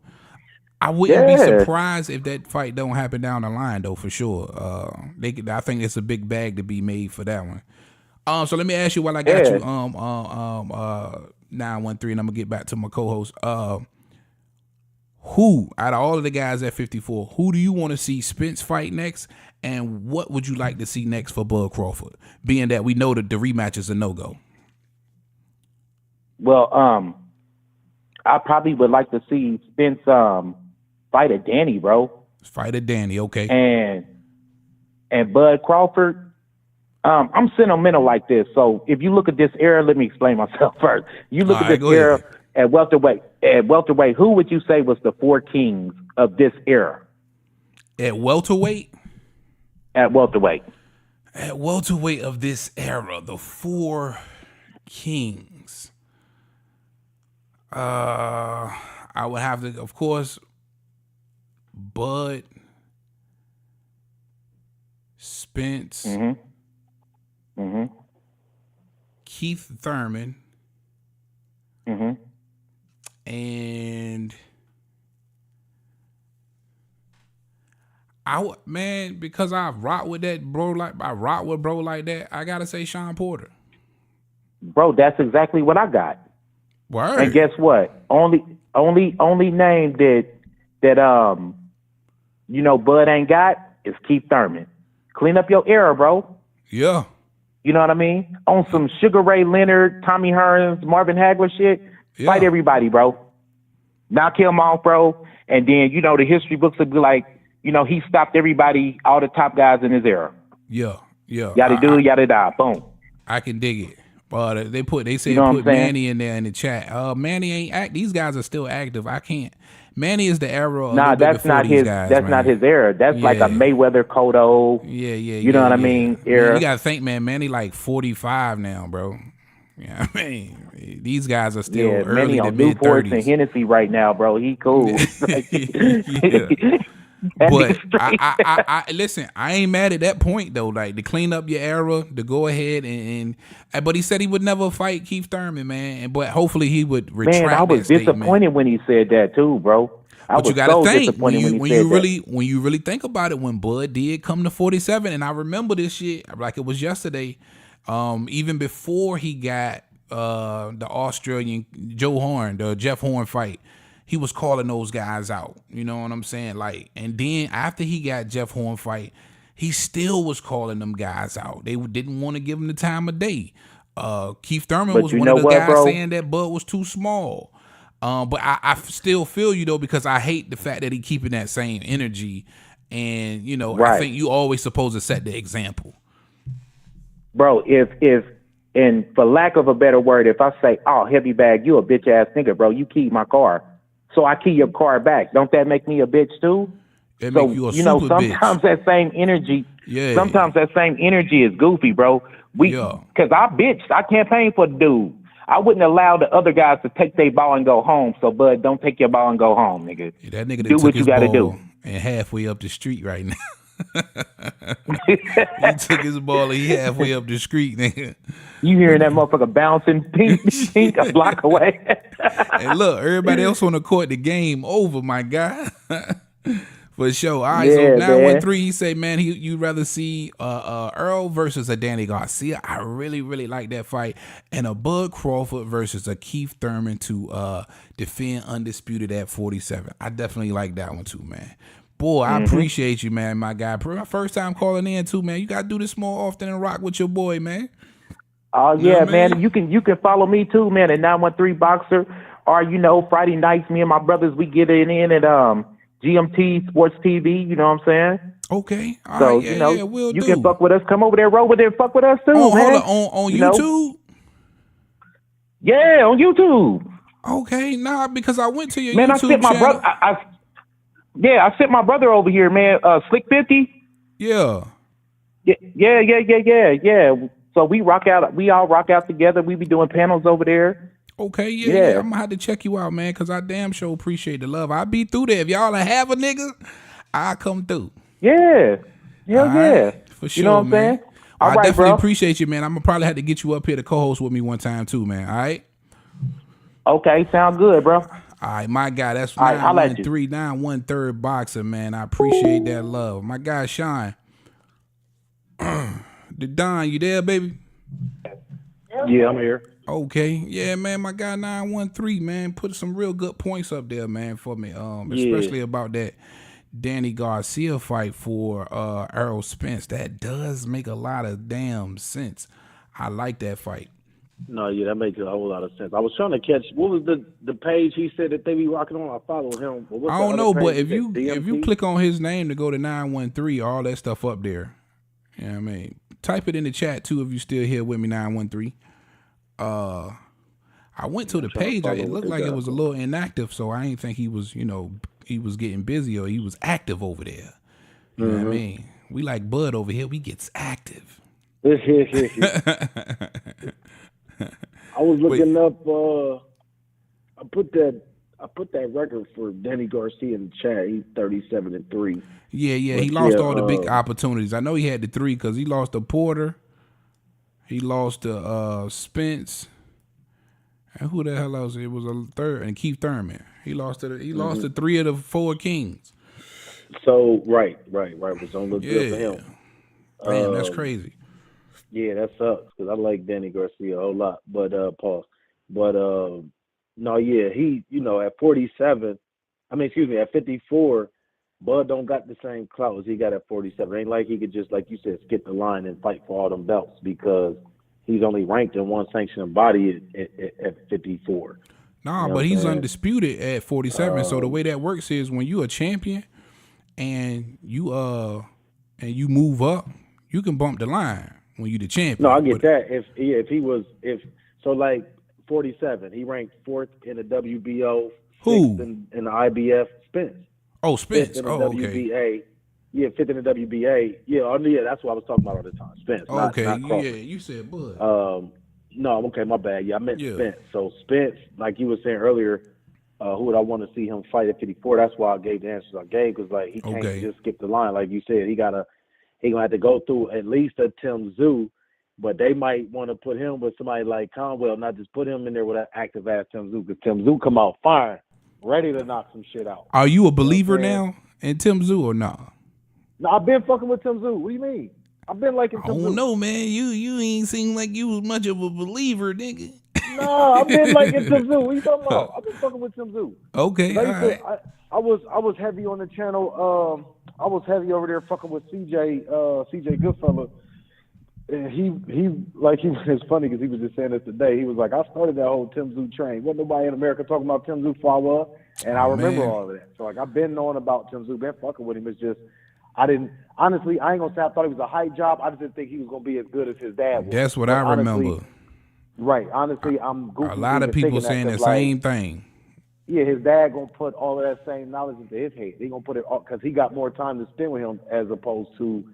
I wouldn't be surprised if that fight don't happen down the line though, for sure. I think it's a big bag to be made for that one. So let me ask you while I got you, 913, and I'm gonna get back to my co-host. Who out of all of the guys at 54, who do you want to see Spence fight next, and what would you like to see next for Bud Crawford? Being that we know that the rematch is a no-go. Well, I probably would like to see Spence fight a Danny, bro. Fight a Danny, okay. And Bud Crawford. I'm sentimental like this. So if you look at this era, let me explain myself first. You look at this era at welterweight. At welterweight, who would you say was the 4 kings of this era? At welterweight? At welterweight. At welterweight of this era, the 4 kings. I would have to, of course, Bud, Spence. Keith Thurman, and because I rock with that bro, like that, I gotta say Sean Porter. Bro, that's exactly what I got. Word. And guess what? Only name that you know Bud ain't got is Keith Thurman. Clean up your era, bro. Yeah. You know what I mean? On some Sugar Ray Leonard, Tommy Hearns, Marvin Hagler shit. Fight everybody, bro. knock him off, bro. And then, the history books would be like, he stopped everybody, all the top guys in his era. Yeah. Yada do, yada da, boom. I can dig it. They said put Manny in there in the chat. Manny ain't these guys are still active. I can't. Manny is the era. Nah, that's not his. That's not his era. That's like a Mayweather, Cotto. Yeah. You know what I mean? Era. Man, you gotta think, man. Manny like 45 now, bro. Yeah, I mean, these guys are still early to mid 30s. And Hennessy right now, bro. He cool. But I listen. I ain't mad at that point though. Like to clean up your era, to go ahead and but he said he would never fight Keith Thurman, man. But hopefully he would retract. Man, I was disappointed when he said that too, bro. But you gotta think when you really think about it. When Bud did come to 47, and I remember this shit like it was yesterday. Even before he got the Australian the Jeff Horn fight. He was calling those guys out. You know what I'm saying? Like, and then after he got Jeff Horn fight, he still was calling them guys out. They didn't want to give him the time of day. Keith Thurman was one of the guys saying that Bud was too small. But I still feel you though, because I hate the fact that he keeping that same energy. And, I think you always supposed to set the example. Bro, if and for lack of a better word, if I say, oh, heavy bag, you a bitch ass nigga, bro, you keyed my car. So I key your car back. Don't that make me a bitch too? It make you a super sometimes bitch. that same energy, sometimes that same energy is goofy, bro. Cause I bitched. I campaigned for the dude. I wouldn't allow the other guys to take their ball and go home. So, Bud, don't take your ball and go home, nigga. Yeah, that nigga do what you gotta do. And halfway up the street right now. He took his ball and he halfway up the street, nigga. You hearing that motherfucker bouncing pink a block away. And look, everybody else on the court, the game over, my guy. For sure. All right, so 913, he say, man, you'd rather see Earl versus a Danny Garcia. I really, really like that fight. And a Bud Crawford versus a Keith Thurman to defend undisputed at 47. I definitely like that one too, man. Boy, I appreciate you, man, my guy. First time calling in too, man. You gotta do this more often and rock with your boy, man. Oh yeah, man. You can follow me too, man, at 913 Boxer. Or Friday nights, me and my brothers, we get it in at GMT Sports TV. You know what I'm saying? Okay. All so right. Yeah, we'll you can fuck with us. Come over there, roll with it, fuck with us too, man. On YouTube? Yeah, on YouTube. Okay, because I went to your man, YouTube I sent my channel. brother. I sent my brother over here, man. Slick 50. Yeah. Yeah. So we all rock out together. We be doing panels over there. Okay, yeah. I'm gonna have to check you out, man, because I damn sure appreciate the love. I'll be through there. If y'all have a nigga, I'll come through. Yeah. Yeah. For sure, you know what I'm man. saying? I definitely appreciate you, man. I'm gonna probably have to get you up here to co-host with me one time too, man. All right? Okay, sound good, bro. All right, my guy, that's 913 Boxer, man. I appreciate that love. My guy, Sean. The Don, you there, baby? Yeah, I'm here. Okay. Yeah, man, my guy 913, man, put some real good points up there, man, for me. Especially about that Danny Garcia fight for Errol Spence. That does make a lot of damn sense. I like that fight. No, yeah, that makes a whole lot of sense. I was trying to catch what was the page he said that they be rocking on. I follow him. I don't know, but if you click on his name to go to 913, all that stuff up there. You know what I mean? Type it in the chat too if you still here with me, 913. I went to the page. It looked like it was a little inactive, so I didn't think he was, he was getting busy or he was active over there. You know what I mean? We like Bud over here. We gets active. I was looking up. I put that record for Danny Garcia in the chat. He's 37-3. Yeah. He lost all the big opportunities. I know he had the 3 because he lost to Porter. He lost to Spence. And who the hell else? It was a third, and Keith Thurman. He lost to 3 of the 4 kings. So right. Was on the good for him. Man, that's crazy. Yeah, that sucks because I like Danny Garcia a whole lot. But pause. But no, yeah, he at 47. At 54. Bud don't got the same clout as he got at 47. It ain't like he could just, like you said, skip the line and fight for all them belts because he's only ranked in one sanctioned body at 54. Nah, You know but what I'm he's saying? undisputed at 47. So the way that works is when you a champion and you move up, you can bump the line when you the champion. No, I get But that. If he was like 47, he ranked 4th in the WBO, 6th who? in the IBF. Spence. Oh, 5th Spence. in the Oh, okay. WBA. Yeah, 5th in the WBA. Yeah, that's what I was talking about all the time. Spence, not Okay. Crawford. Yeah, you said Bud. No, okay, my bad. Yeah, I meant Yeah. Spence. So Spence, like you were saying earlier, who would I want to see him fight at 54? That's why I gave the answers I gave, because like he can't Okay. just skip the line, like you said. He gonna have to go through at least a Tim Tszyu, but they might want to put him with somebody like Conwell, not just put him in there with an active ass Tim Tszyu, because Tim Tszyu come out firing, ready to knock some shit out. Are you a believer You know what I'm now in Tim Tszyu or not? No, I've been fucking with Tim Tszyu. What do you mean? I've been liking I Tim Tszyu. don't know, man. You ain't seem like you was much of a believer, nigga. No, I've been liking Tim Tszyu. What you talking about? I've been fucking with Tim Tszyu. Okay, all right. I was heavy on the channel. I was heavy over there fucking with CJ Goodfella. And it's funny because he was just saying this today. He was like, I started that whole Tim Tszyu train. Wasn't nobody in America talking about Tim Tszyu before I was, and I remember all of that. So like I've been knowing about Tim Tszyu, been fucking with him. It's just I ain't gonna say I thought he was a hype job. I just didn't think he was gonna be as good as his dad was. That's what But I remember. Right. Honestly, I'm goofy. A lot of people saying the same thing. Yeah, his dad gonna put all of that same knowledge into his head. He gonna put it all because he got more time to spend with him as opposed to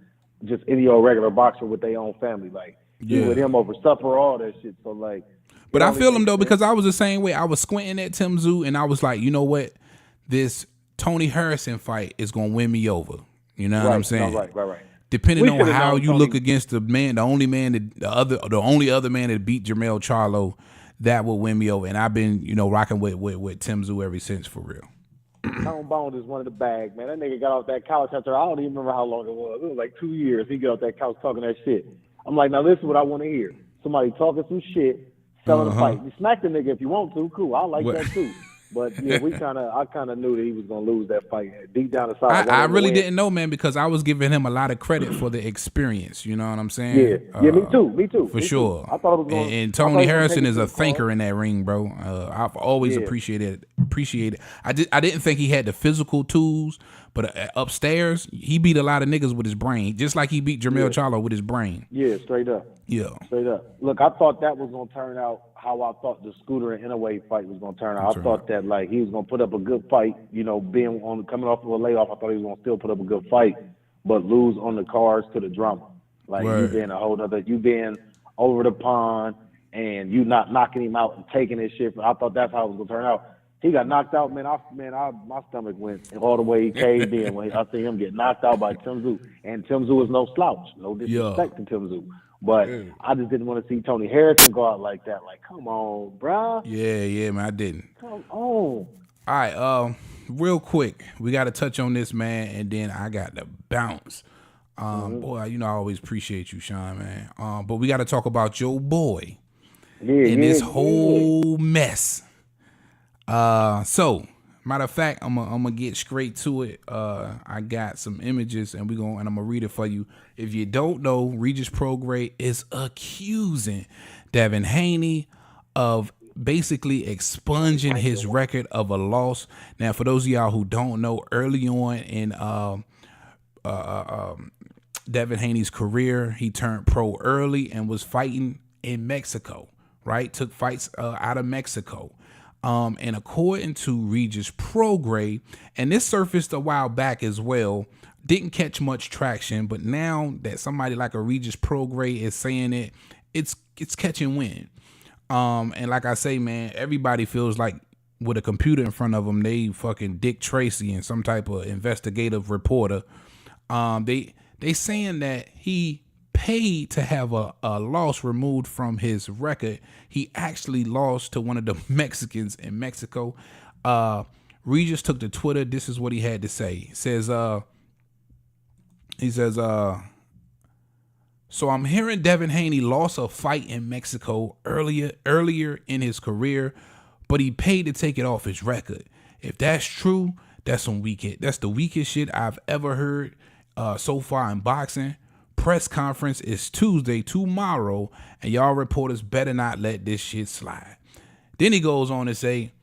just any old regular boxer with their own family. Like he with him over supper, all that shit. So like, but I feel him though because I was the same way. I was squinting at Tim Tszyu and I was like, you know what, this Tony Harrison fight is gonna win me over. You know what I'm saying? No, right. Depending on how you look against the man, the only other man that beat Jermell Charlo, that will win me over. And I've been, rocking with Tim Tszyu ever since, for real. Tom Bone is one of the bag, man. That nigga got off that couch after I don't even remember how long it was. It was like 2 years. He got off that couch talking that shit. I'm like, now this is what I want to hear. Somebody talking some shit, selling a fight. You smack the nigga if you want to. Cool. I like that too. But yeah, I kind of knew that he was gonna lose that fight. Deep down inside, I really didn't know, man, because I was giving him a lot of credit for the experience. You know what I'm saying? Yeah, me too. For sure. I thought it was going. And Tony Harrison is a thinker in that ring, bro. I've always appreciated it. I didn't think he had the physical tools, but upstairs he beat a lot of niggas with his brain, just like he beat Jermell Charlo with his brain. Yeah, straight up. Yeah, straight up. Look, I thought that was gonna turn out how I thought the Scooter and Inouye fight was gonna turn out. I thought that like he was gonna put up a good fight. Being coming off of a layoff, I thought he was gonna still put up a good fight, but lose on the cards to the drama. Like you being a whole other, you being over the pond and you not knocking him out and taking his shit. I thought that's how it was gonna turn out. He got knocked out, man. My stomach went all the way he caved in when I see him get knocked out by Tim Tszyu. And Tim Tszyu is no slouch. No disrespect to Tim Tszyu. But I just didn't want to see Tony Harrison go out like that. Like, come on, bro. Yeah, man, I didn't. Come on. All right, real quick, we got to touch on this, man, and then I got to bounce. Boy, I always appreciate you, Sean, man. But we got to talk about your boy and this whole mess. So, matter of fact, I'm gonna get straight to it. I got some images and I'm gonna read it for you. If you don't know, Regis Prograis is accusing Devin Haney of basically expunging his record of a loss. Now, for those of y'all who don't know, early on in Devin Haney's career, he turned pro early and was fighting in Mexico, right? Took fights out of Mexico. And according to Regis Prograis, and this surfaced a while back as well, didn't catch much traction, but now that somebody like a Regis Prograis is saying it, it's catching wind. And like I say, man, everybody feels like with a computer in front of them, they fucking Dick Tracy and some type of investigative reporter. They saying that he paid to have a loss removed from his record. He actually lost to one of the Mexicans in Mexico. Regis took to Twitter. This is what he had to say. He says, so I'm hearing Devin Haney lost a fight in Mexico earlier in his career, but he paid to take it off his record. If that's true, that's the weakest shit I've ever heard so far in boxing. Press conference is Tuesday, tomorrow, and y'all reporters better not let this shit slide. Then he goes on to say,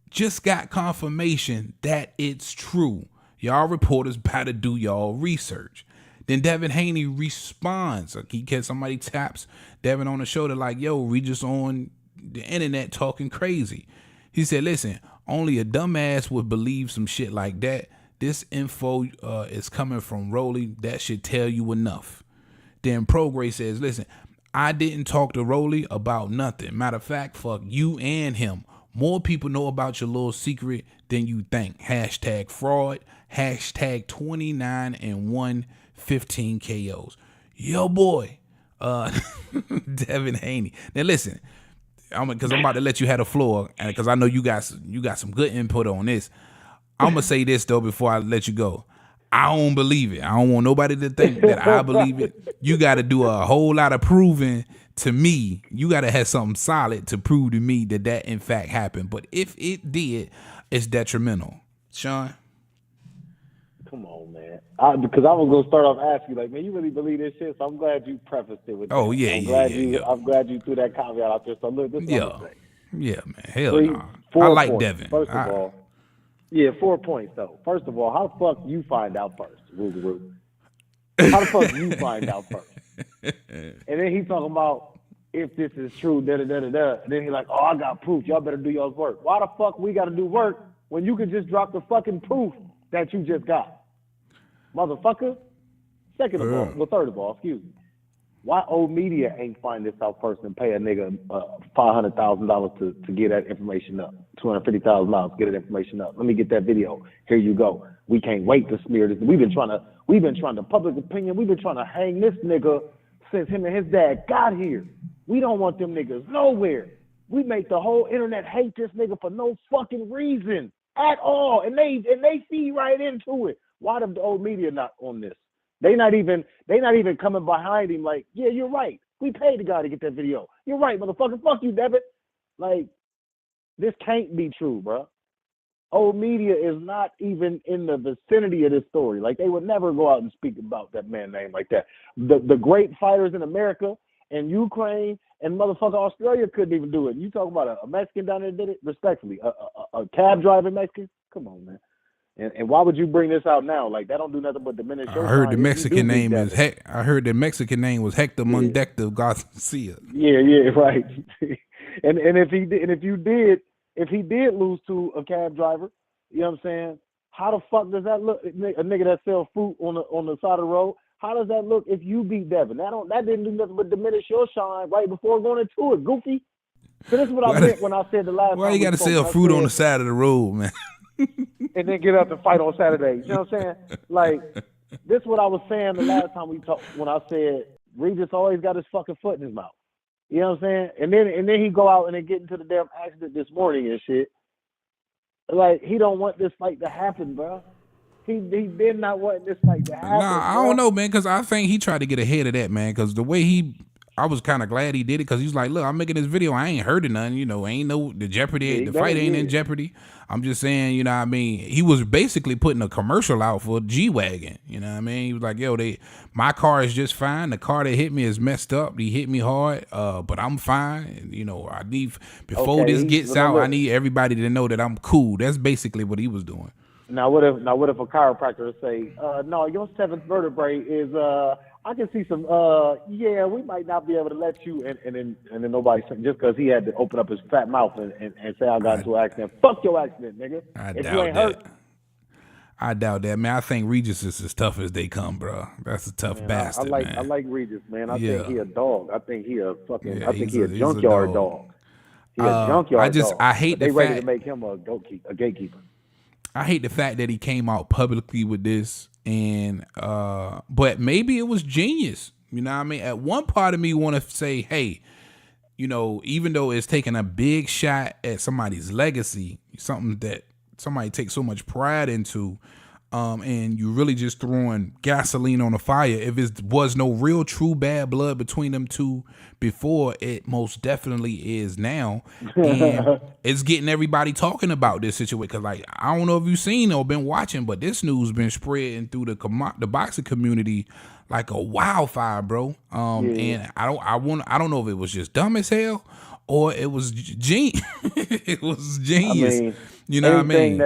just got confirmation that it's true. Y'all reporters better do y'all research. Then Devin Haney responds. Somebody taps Devin on the shoulder like, yo, Regis on the internet talking crazy. He said, listen, only a dumbass would believe some shit like that. This info is coming from Rolly. That should tell you enough. Then Progray says, listen, I didn't talk to Rolly about nothing. Matter of fact, fuck you and him. More people know about your little secret than you think. Hashtag fraud. Hashtag 29 and 1 15 KOs. Yo, boy, Devin Haney. Now listen, because I'm about to let you have the floor, and because I know you got some good input on this. I'm gonna say this though before I let you go. I don't believe it. I don't want nobody to think that I believe it. You got to do a whole lot of proving to me. You got to have something solid to prove to me that in fact happened. But if it did, it's detrimental. Sean? Come on, man. Because I was gonna start off asking you, like, man, you really believe this shit? So I'm glad you prefaced it with that. Oh yeah, I'm glad you threw that caveat out there. So look, this is what I'm gonna say. Yeah, man. Hell no. I like points. Devin. First of all, yeah, 4 points though. First of all, how the fuck you find out first? Woo. How the fuck you find out first? And then he talking about if this is true, da-da-da-da-da. And then he like, oh, I got proof. Y'all better do y'all's work. Why the fuck we got to do work when you can just drop the fucking proof that you just got? Motherfucker. Third of all, excuse me. Why old media ain't find this out first and pay a nigga $500,000 to get that information up? $250,000 to get that information up. Let me get that video. Here you go. We can't wait to smear this. We've been trying to public opinion. We've been trying to hang this nigga since him and his dad got here. We don't want them niggas nowhere. We make the whole internet hate this nigga for no fucking reason at all. And they feed right into it. Why the old media not on this? They not even coming behind him like, yeah, you're right. We paid the guy to get that video. You're right, motherfucker. Fuck you, Devin. Like, this can't be true, bro. Old media is not even in the vicinity of this story. Like, they would never go out and speak about that man's name like that. The great fighters in America and Ukraine and motherfucker Australia couldn't even do it. You talking about a Mexican down there did it? Respectfully, a cab driving Mexican? Come on, man. And why would you bring this out now? Like, that don't do nothing but diminish your I heard time. the Mexican name is I heard the Mexican name was Hector Mundecta Garcia. Yeah, right. and if he did lose to a cab driver, you know what I'm saying? How the fuck does that look? A nigga that sells fruit on the side of the road. How does that look if you beat Devin? That didn't do nothing but diminish your shine right before going into it, goofy. So this is what I meant when I said the last time. Why you got to sell fruit on the side of the road, man? And then get up and fight on Saturday. You know what I'm saying? Like, this is what I was saying the last time we talked when I said Regis always got his fucking foot in his mouth. You know what I'm saying? And then he go out and then get into the damn accident this morning and shit. Like, he don't want this fight to happen, bro. He did not want this fight to happen. Nah, I don't know, man, because I think he tried to get ahead of that, man, because the way I was kind of glad he did it because he was like, look, I'm making this video. I ain't hurting nothing. You know, ain't no the jeopardy. The fight ain't in jeopardy. I'm just saying, you know what I mean? He was basically putting a commercial out for G-Wagon. You know what I mean? He was like, yo, my car is just fine. The car that hit me is messed up. He hit me hard, but I'm fine. You know, I need, before this gets out, I need everybody to know that I'm cool. That's basically what he was doing. Now what if a chiropractor say, no, your seventh vertebrae is I can see some yeah, we might not be able to let you and then nobody just because he had to open up his fat mouth and say I got into an accident. Fuck your accident, nigga. If you ain't hurt. I doubt that, man. I think Regis is as tough as they come, bro. That's a tough bastard, man. I like Regis, man. I think he a dog. I think he a fucking I think he a junkyard dog. He a junkyard dog. I hate the fact they ready to make him a gatekeeper. I hate the fact that he came out publicly with this, and but maybe it was genius. You know what I mean? At one part of me want to say, hey, you know, even though it's taking a big shot at somebody's legacy, something that somebody takes so much pride into, and you really just throwing gasoline on the fire. If it was no real true bad blood between them two before, it most definitely is now. And it's getting everybody talking about this situation. Cause like, I don't know if you've seen or been watching, but this news been spreading through the boxing community like a wildfire, bro. And I don't know if it was just dumb as hell or it was it was genius. I mean, you know what I mean?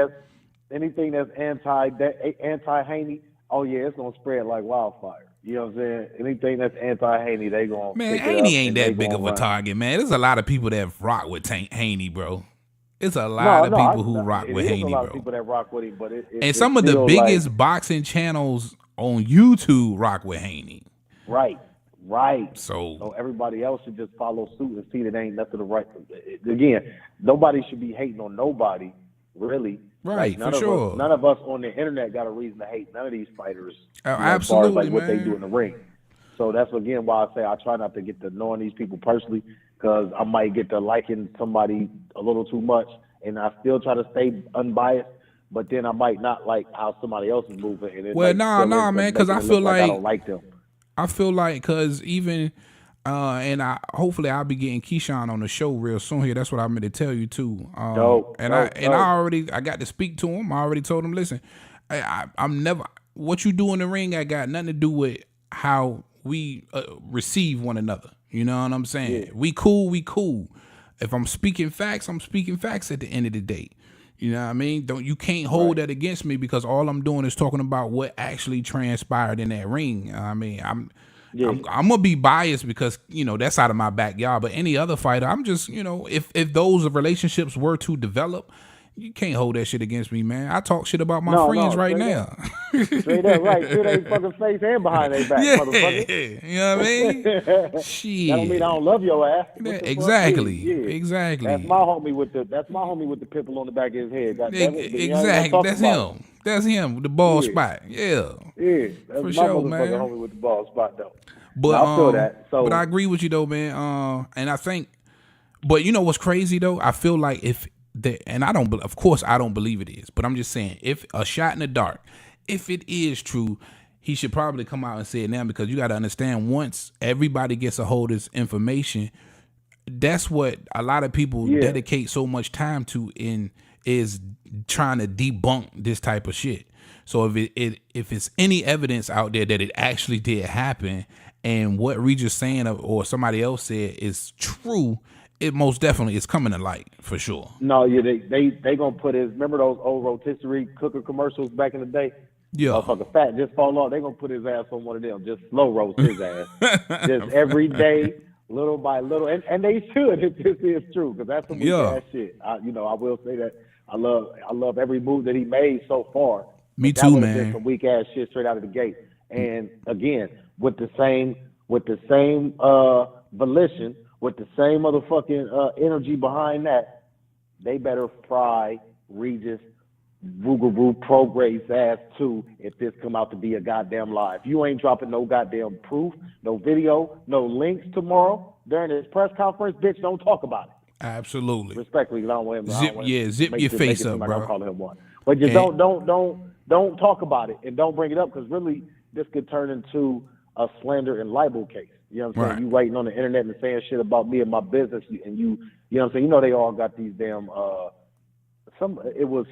Anything that's anti Haney, oh yeah, it's gonna spread like wildfire. You know what I'm saying? Anything that's anti Haney, they gonna Man, pick it Haney up ain't and that they big gonna of a run. target, man. There's a lot of people that rock with Haney, bro. It's a lot of people who rock with Haney, There's a lot bro. of people that rock with him, but And some of the biggest boxing channels on YouTube rock with Haney. Right. So everybody else should just follow suit and see that ain't nothing to right. Again, nobody should be hating on nobody, really. Right, Like, for sure. None of us on the internet got a reason to hate none of these fighters. Absolutely, as far as, like, what they man. do in the ring. So that's again why I say I try not to get to knowing these people personally, because I might get to liking somebody a little too much, and I still try to stay unbiased. But then I might not like how somebody else is moving. And Nah, man, because I feel like I don't like them. I feel like because even and hopefully I'll be getting Keyshawn on the show real soon here. That's what I meant to tell you too. Dope. I got to speak to him. I already told him, listen, I'm never what you do in the ring. I got nothing to do with how we receive one another. You know what I'm saying? Yeah. We cool. If I'm speaking facts, I'm speaking facts at the end of the day. You know what I mean? You can't hold that against me, because all I'm doing is talking about what actually transpired in that ring. I mean, I'm gonna be biased because that's out of my backyard. But any other fighter, I'm just if those relationships were to develop, you can't hold that shit against me, man. I talk shit about my friends right now. Straight up, right? To their fucking face and behind their back, motherfucker. You know what I mean? Shit. That don't mean I don't love your ass. Exactly. That's my homie with the pimple on the back of his head. Exactly. That's him with the ball spot. Yeah. Yeah. That's for my sure, motherfucking man. homie with the ball spot though. But I feel that. So, but I agree with you though, man. And I think, but you know what's crazy though? I feel like and of course I don't believe it is, but I'm just saying, if a shot in the dark, if it is true, he should probably come out and say it now, because you got to understand, once everybody gets a hold of this information, that's what a lot of people dedicate so much time to is trying to debunk this type of shit. So if it's any evidence out there that it actually did happen, and what Regis saying or somebody else said is true, it most definitely is coming to light for sure. No, yeah, they gonna put his. Remember those old rotisserie cooker commercials back in the day? Yeah, motherfucker fat just fall off. They gonna put his ass on one of them, just slow roast his ass, just every day, little by little, and they should if this is true, because that's some weak ass shit. I will say that I love every move that he made so far. Me that too, been man. some weak ass shit straight out of the gate, and again with the same volition. With the same motherfucking energy behind that, they better fry Regis Rougarou Prograve's ass too if this come out to be a goddamn lie. If you ain't dropping no goddamn proof, no video, no links tomorrow during this press conference, bitch, don't talk about it. Absolutely. Respectfully, I don't want him. Zip your face up, bro. I'm calling him one. But just don't talk about it, and don't bring it up, because really this could turn into a slander and libel case. You know what I'm saying? Right. You writing on the internet and saying shit about me and my business, and you know what I'm saying? They all got these damn it was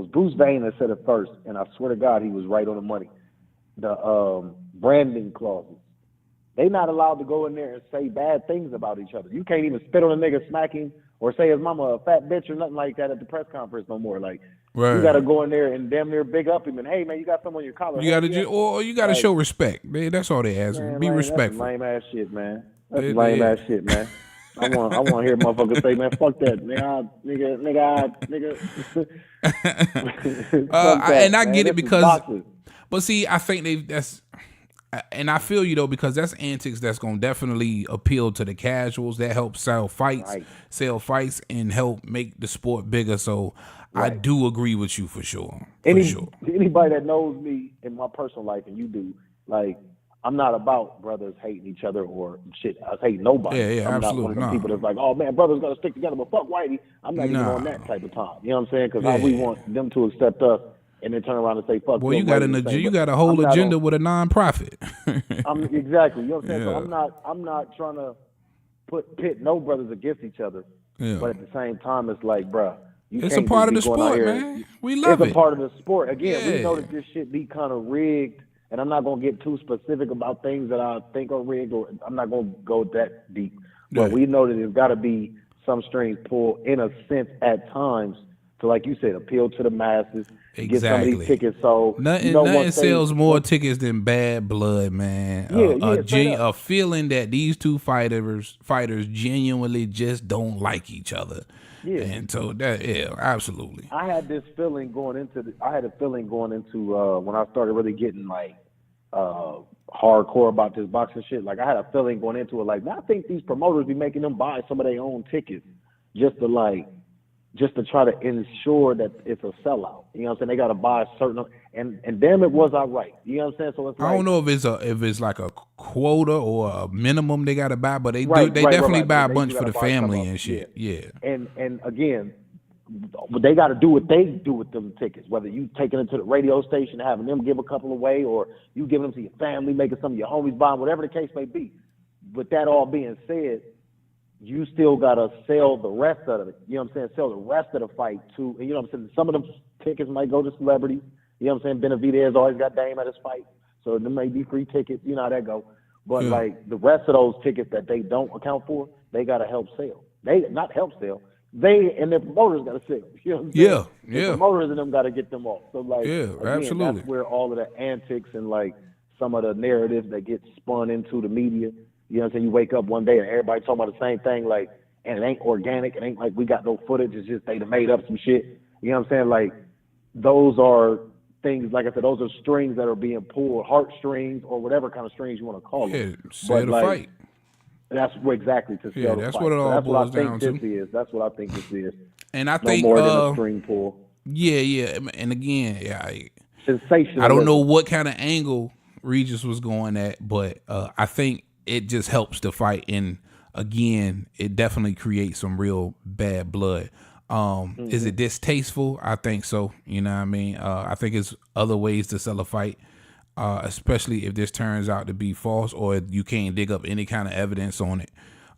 Bruce Vane that said it first, and I swear to God he was right on the money. The branding clauses. They not allowed to go in there and say bad things about each other. You can't even spit on a nigga, smack him, or say his mama a fat bitch or nothing like that at the press conference no more. Like, right. You got to go in there and damn near big up him and, hey man, you got something on your collar. You got to you got to show respect. Man, that's all they ask. Be respectful. That's lame ass shit, man. That's lame ass shit, man. I want to hear motherfuckers say, man, fuck that, nigga. And I get it, because, but see, I think and I feel you though, because that's antics that's gonna definitely appeal to the casuals. That helps sell fights, and help make the sport bigger. So I do agree with you for sure. Anybody that knows me in my personal life, and you do, like, I'm not about brothers hating each other or shit. I hate nobody. Yeah, I'm absolutely. not one of them people that's like, oh man, brothers gotta stick together, but fuck Whitey. I'm not even on that type of time. You know what I'm saying? Because we want them to accept us, and then turn around and say fuck. Well, you got a whole agenda with a nonprofit. Exactly. You know what I'm saying? So I'm not trying to pit no brothers against each other. Yeah. But at the same time, it's like, bruh, it's a part of the sport, man. We love it. It's a part of the sport. Again, we know that this shit be kind of rigged, and I'm not gonna get too specific about things that I think are rigged, or I'm not gonna go that deep. but we know that there's got to be some strings pulled in a sense at times to, like you said, appeal to the masses, get some of these tickets sold. Nothing sells more tickets than bad blood, man. A feeling that these two fighters genuinely just don't like each other. Yeah, and so absolutely. I had this feeling going into when I started really getting like hardcore about this boxing shit. Like I had a feeling going into it, like I think these promoters be making them buy some of their own tickets just to try to ensure that it's a sellout. You know what I'm saying? They got to buy certain, and damn it, was I right? You know what I'm saying? So it's like, I don't know if it's like a quota or a minimum they got to buy, but they definitely buy a bunch for the family and shit. Yeah. And again, they got to do what they do with them tickets. Whether you taking them to the radio station, having them give a couple away, or you giving them to your family, making some of your homies buy them, whatever the case may be. With that all being said, you still gotta sell the rest of it. You know what I'm saying? Sell the rest of the fight too. And you know what I'm saying? Some of them tickets might go to celebrities. You know what I'm saying? Benavidez always got Dame at his fight, so there may be free tickets. You know how that go. But like the rest of those tickets that they don't account for, they gotta help sell. They not help sell. They and their promoters gotta sell. You know what I'm saying? The promoters and them gotta get them off. So like, again, absolutely. That's where all of the antics and like some of the narratives that get spun into the media. You know what I'm saying? You wake up one day and everybody talking about the same thing, like, and it ain't organic. It ain't like we got no footage. It's just they done made up some shit. You know what I'm saying? Like, those are things, like I said, those are strings that are being pulled, heartstrings or whatever kind of strings you want to call it. Yeah, sell the fight. That's exactly to sell the that's fight. what it all boils down to. That's what I think this is. And I think no more than a string pull. Yeah. And again, sensational. I don't know what kind of angle Regis was going at, but I think it just helps the fight, and again, it definitely creates some real bad blood. Is it distasteful? I think so. You know what I mean? I think it's other ways to sell a fight, especially if this turns out to be false or you can't dig up any kind of evidence on it.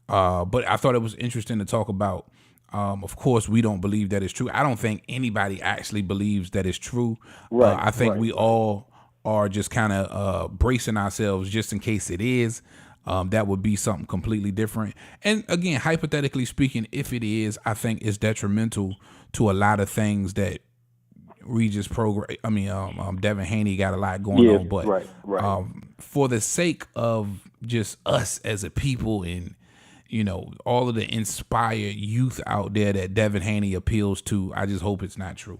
But I thought it was interesting to talk about. Of course, we don't believe that it's true. I don't think anybody actually believes that it's true. I think we all are just kind of bracing ourselves just in case it is. That would be something completely different. And again, hypothetically speaking, if it is, I think it's detrimental to a lot of things that Regis Devin Haney got a lot going on. But for the sake of just us as a people and, you know, all of the inspired youth out there that Devin Haney appeals to, I just hope it's not true.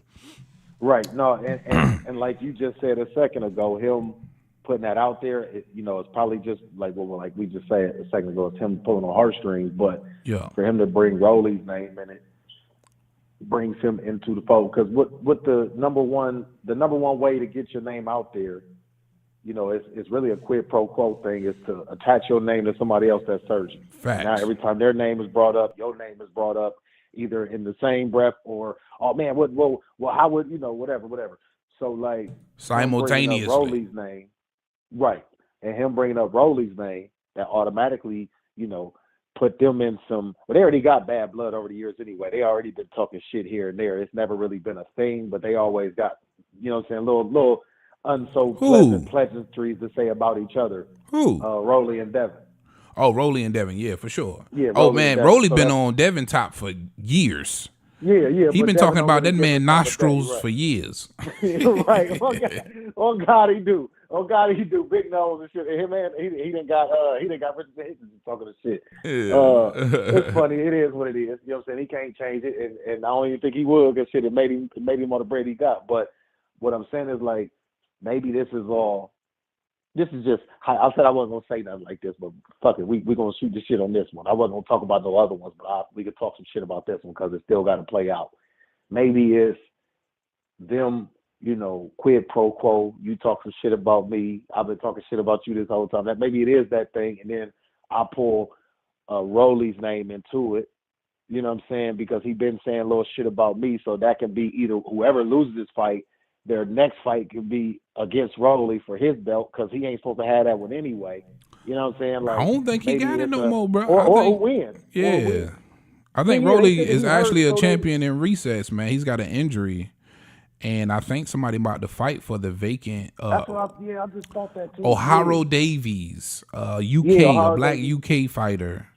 Right. No, and like you just said a second ago, him putting that out there, it's probably just like like we just said a second ago, it's him pulling on heartstrings. But for him to bring Rolly's name in it brings him into the fold. Because what the number one way to get your name out there, it's really a quid pro quo thing, is to attach your name to somebody else that serves you. Facts. Now every time their name is brought up, your name is brought up, either in the same breath or, oh man, how would whatever. So like simultaneously, Rolly's name. Right. And him bringing up Rolly's name, that automatically, put them in some, well, they already got bad blood over the years anyway. They already been talking shit here and there. It's never really been a thing, but they always got, little pleasant pleasantries to say about each other. Who? Rolly and Devin. Oh, Rolly and Devin, yeah, for sure. Yeah. Rolly been on Devin top for years. Yeah. He been talking about that man nostrils for years. Right. Oh God, he do. Big nose and shit. And him, man, he done got Richard Hitchens talking to shit. Yeah. It's funny. It is what it is. You know what I'm saying? He can't change it, and I don't even think he would, because shit, it made him on the bread he got. But what I'm saying is, like, maybe this is just. I said I wasn't gonna say nothing like this, but fuck it, we gonna shoot the shit on this one. I wasn't gonna talk about the other ones, but we could talk some shit about this one because it still got to play out. Maybe it's them, quid pro quo. You talk some shit about me, I've been talking shit about you this whole time. That maybe it is that thing, and then I pull Rolly's name into it. You know what I'm saying? Because he been saying a little shit about me, so that can be either whoever loses this fight, their next fight could be against Rolly for his belt, because he ain't supposed to have that one anyway. You know what I'm saying? Like, I don't think he got it no more, bro. Or win. Yeah. I think Rolly is actually a champion in recess, man. He's got an injury, and I think somebody about to fight for the vacant. That's what I just thought that too. Oharo Davies, UK, a black UK fighter.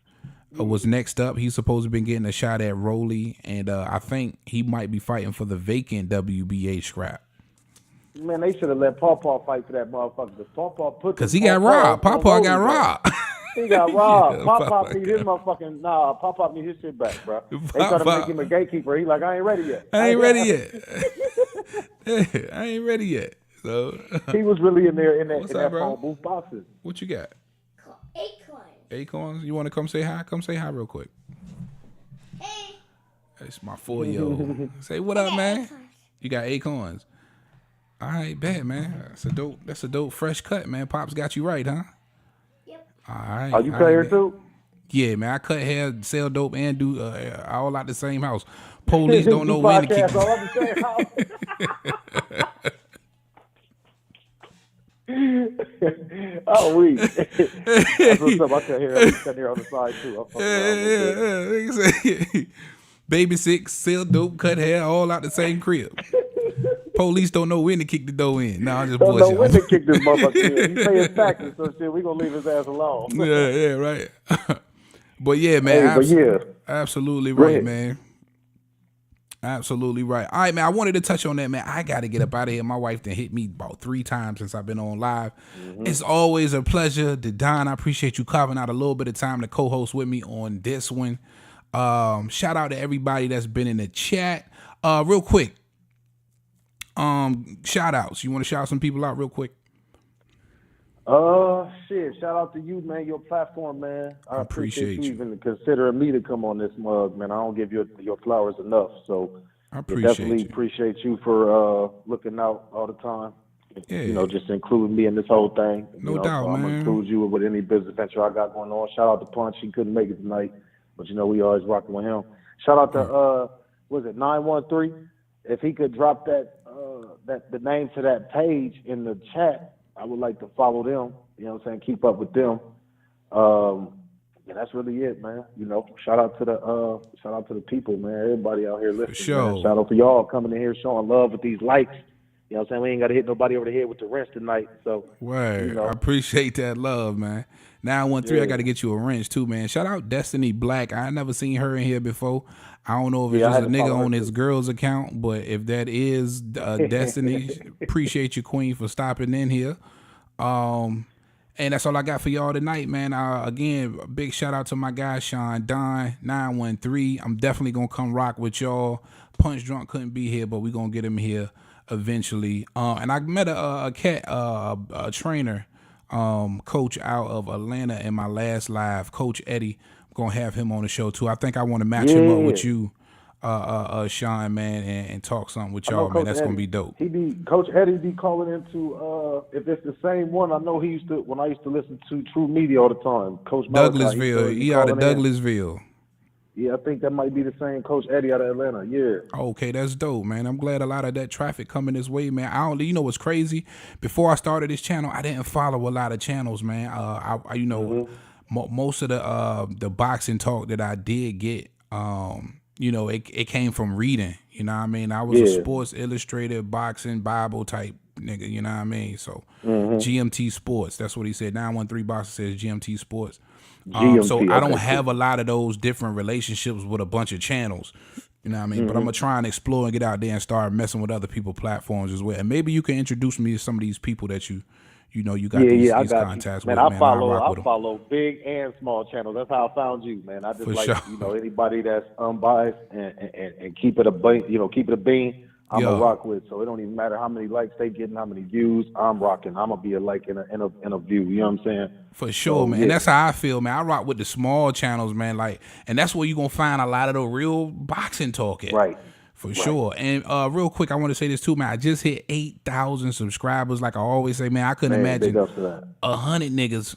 was next up. He's supposed to be getting a shot at Rolly, and I think he might be fighting for the vacant WBA scrap. Man, they should have let Paw fight for that motherfucker. Because he got robbed. Paw got robbed. He got robbed. Yeah, Paw need his motherfucking Paw need his shit back, bro. They try to make him a gatekeeper. He like, I ain't ready yet. I ain't ready yet. So he was really in there in that bro? phone booth boxing. What you got? Acorns. Acorns? You want to come say hi? Come say hi real quick. Hey. It's my 4-year-old. Say what up, man? Acorns. You got acorns. All right, bet, man. That's a dope fresh cut, man. Pops got you right, huh? Yep. All right. Are you cut hair too? Yeah, man. I cut hair, sell dope, and do all out the same house. Police don't know when to keep. All out the same house. Oh, we. That's what's up. I cut hair on the side too. Yeah. Baby six, sell dope, cut hair, all out the same crib. Police don't know when to kick the door in. No, I'm just don't know when to bullshit. kick this motherfucker in. He paying taxes, so shit. We gonna leave his ass alone. Yeah, right. But yeah, man. Absolutely right, man. Absolutely right. All right, man. I wanted to touch on that, man. I got to get up out of here. My wife done hit me about 3 times since I've been on live. Mm-hmm. It's always a pleasure. Don, I appreciate you carving out a little bit of time to co-host with me on this one. Shout out to everybody that's been in the chat. Real quick. Shout outs. You want to shout some people out real quick? Shout out to you, man. Your platform, man. I appreciate you even considering me to come on this mug, man. I don't give your flowers enough, so I appreciate you for looking out all the time. Yeah. You know, just including me in this whole thing. No doubt, so man. I'm gonna include you with any business venture I got going on. Shout out to Punch. He couldn't make it tonight, but you know we always rocking with him. Shout out to was it 913? If he could drop the name to that page in the chat, I would like to follow them. You know what I'm saying? Keep up with them. Yeah, that's really it, man. You know, shout out to the people, man. Everybody out here listening. For sure. Man. Shout out to y'all coming in here showing love with these likes. You know what I'm saying? We ain't got to hit nobody over the head with the wrench tonight. So, word. You know. I appreciate that love, man. 913, I got to get you a wrench too, man. Shout out Destiny Black. I never seen her in here before. I don't know if it's just a nigga on his girl's account, but if that is Destiny, appreciate you, Queen, for stopping in here. And that's all I got for y'all tonight, man. Again, a big shout out to my guy Sean Don 913. I'm definitely gonna come rock with y'all. Punch Drunk couldn't be here, but we gonna get him here eventually. And I met a trainer, coach out of Atlanta in my last live, Coach Eddie. I'm gonna have him on the show too. I think I want to match him up with you, Sean, man, and talk something with y'all, man. That's gonna be dope. Coach Eddie be calling into if it's the same one. I know he used to when I used to listen to True Media all the time. Coach Douglasville, he out of Douglasville. Yeah, I think that might be the same Coach Eddie out of Atlanta. Yeah. Okay, that's dope, man. I'm glad a lot of that traffic coming this way, man. You know what's crazy? Before I started this channel, I didn't follow a lot of channels, man. Most of the boxing talk that I did get, it came from reading. You know what I mean? I was a Sports Illustrated boxing Bible type nigga. You know what I mean? So GMT Sports. That's what he said. 913 Boxing says GMT Sports. So I don't have a lot of those different relationships with a bunch of channels. You know what I mean? But I'm going to try and explore and get out there and start messing with other people's platforms as well. And maybe you can introduce me to some of these people that you got these contacts with. Man, I follow big and small channels. That's how I found you, man. I just anybody that's unbiased and keep it a bean. I'm a rock with, so it don't even matter how many likes they getting, how many views. I'm rocking. I'm gonna be a like in a view. You know what I'm saying? For sure, man. And that's how I feel, man. I rock with the small channels, man. And that's where you are gonna find a lot of the real boxing talk at. Right. For sure. And real quick, I want to say this too, man. I just hit 8,000 subscribers. Like I always say, man, I couldn't imagine 100 niggas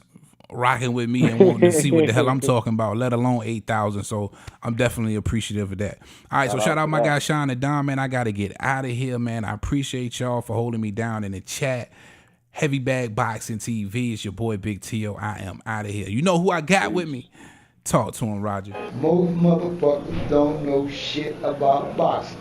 rocking with me and wanting to see what the hell I'm talking about, let alone 8,000. So I'm definitely appreciative of that. All right, so shout out my guy Sean and Don, man. I got to get out of here, man. I appreciate y'all for holding me down in the chat. Heavy Bag Boxing TV. It's your boy Big T.O. I am out of here. You know who I got with me? Talk to him, Roger. Most motherfuckers don't know shit about boxing.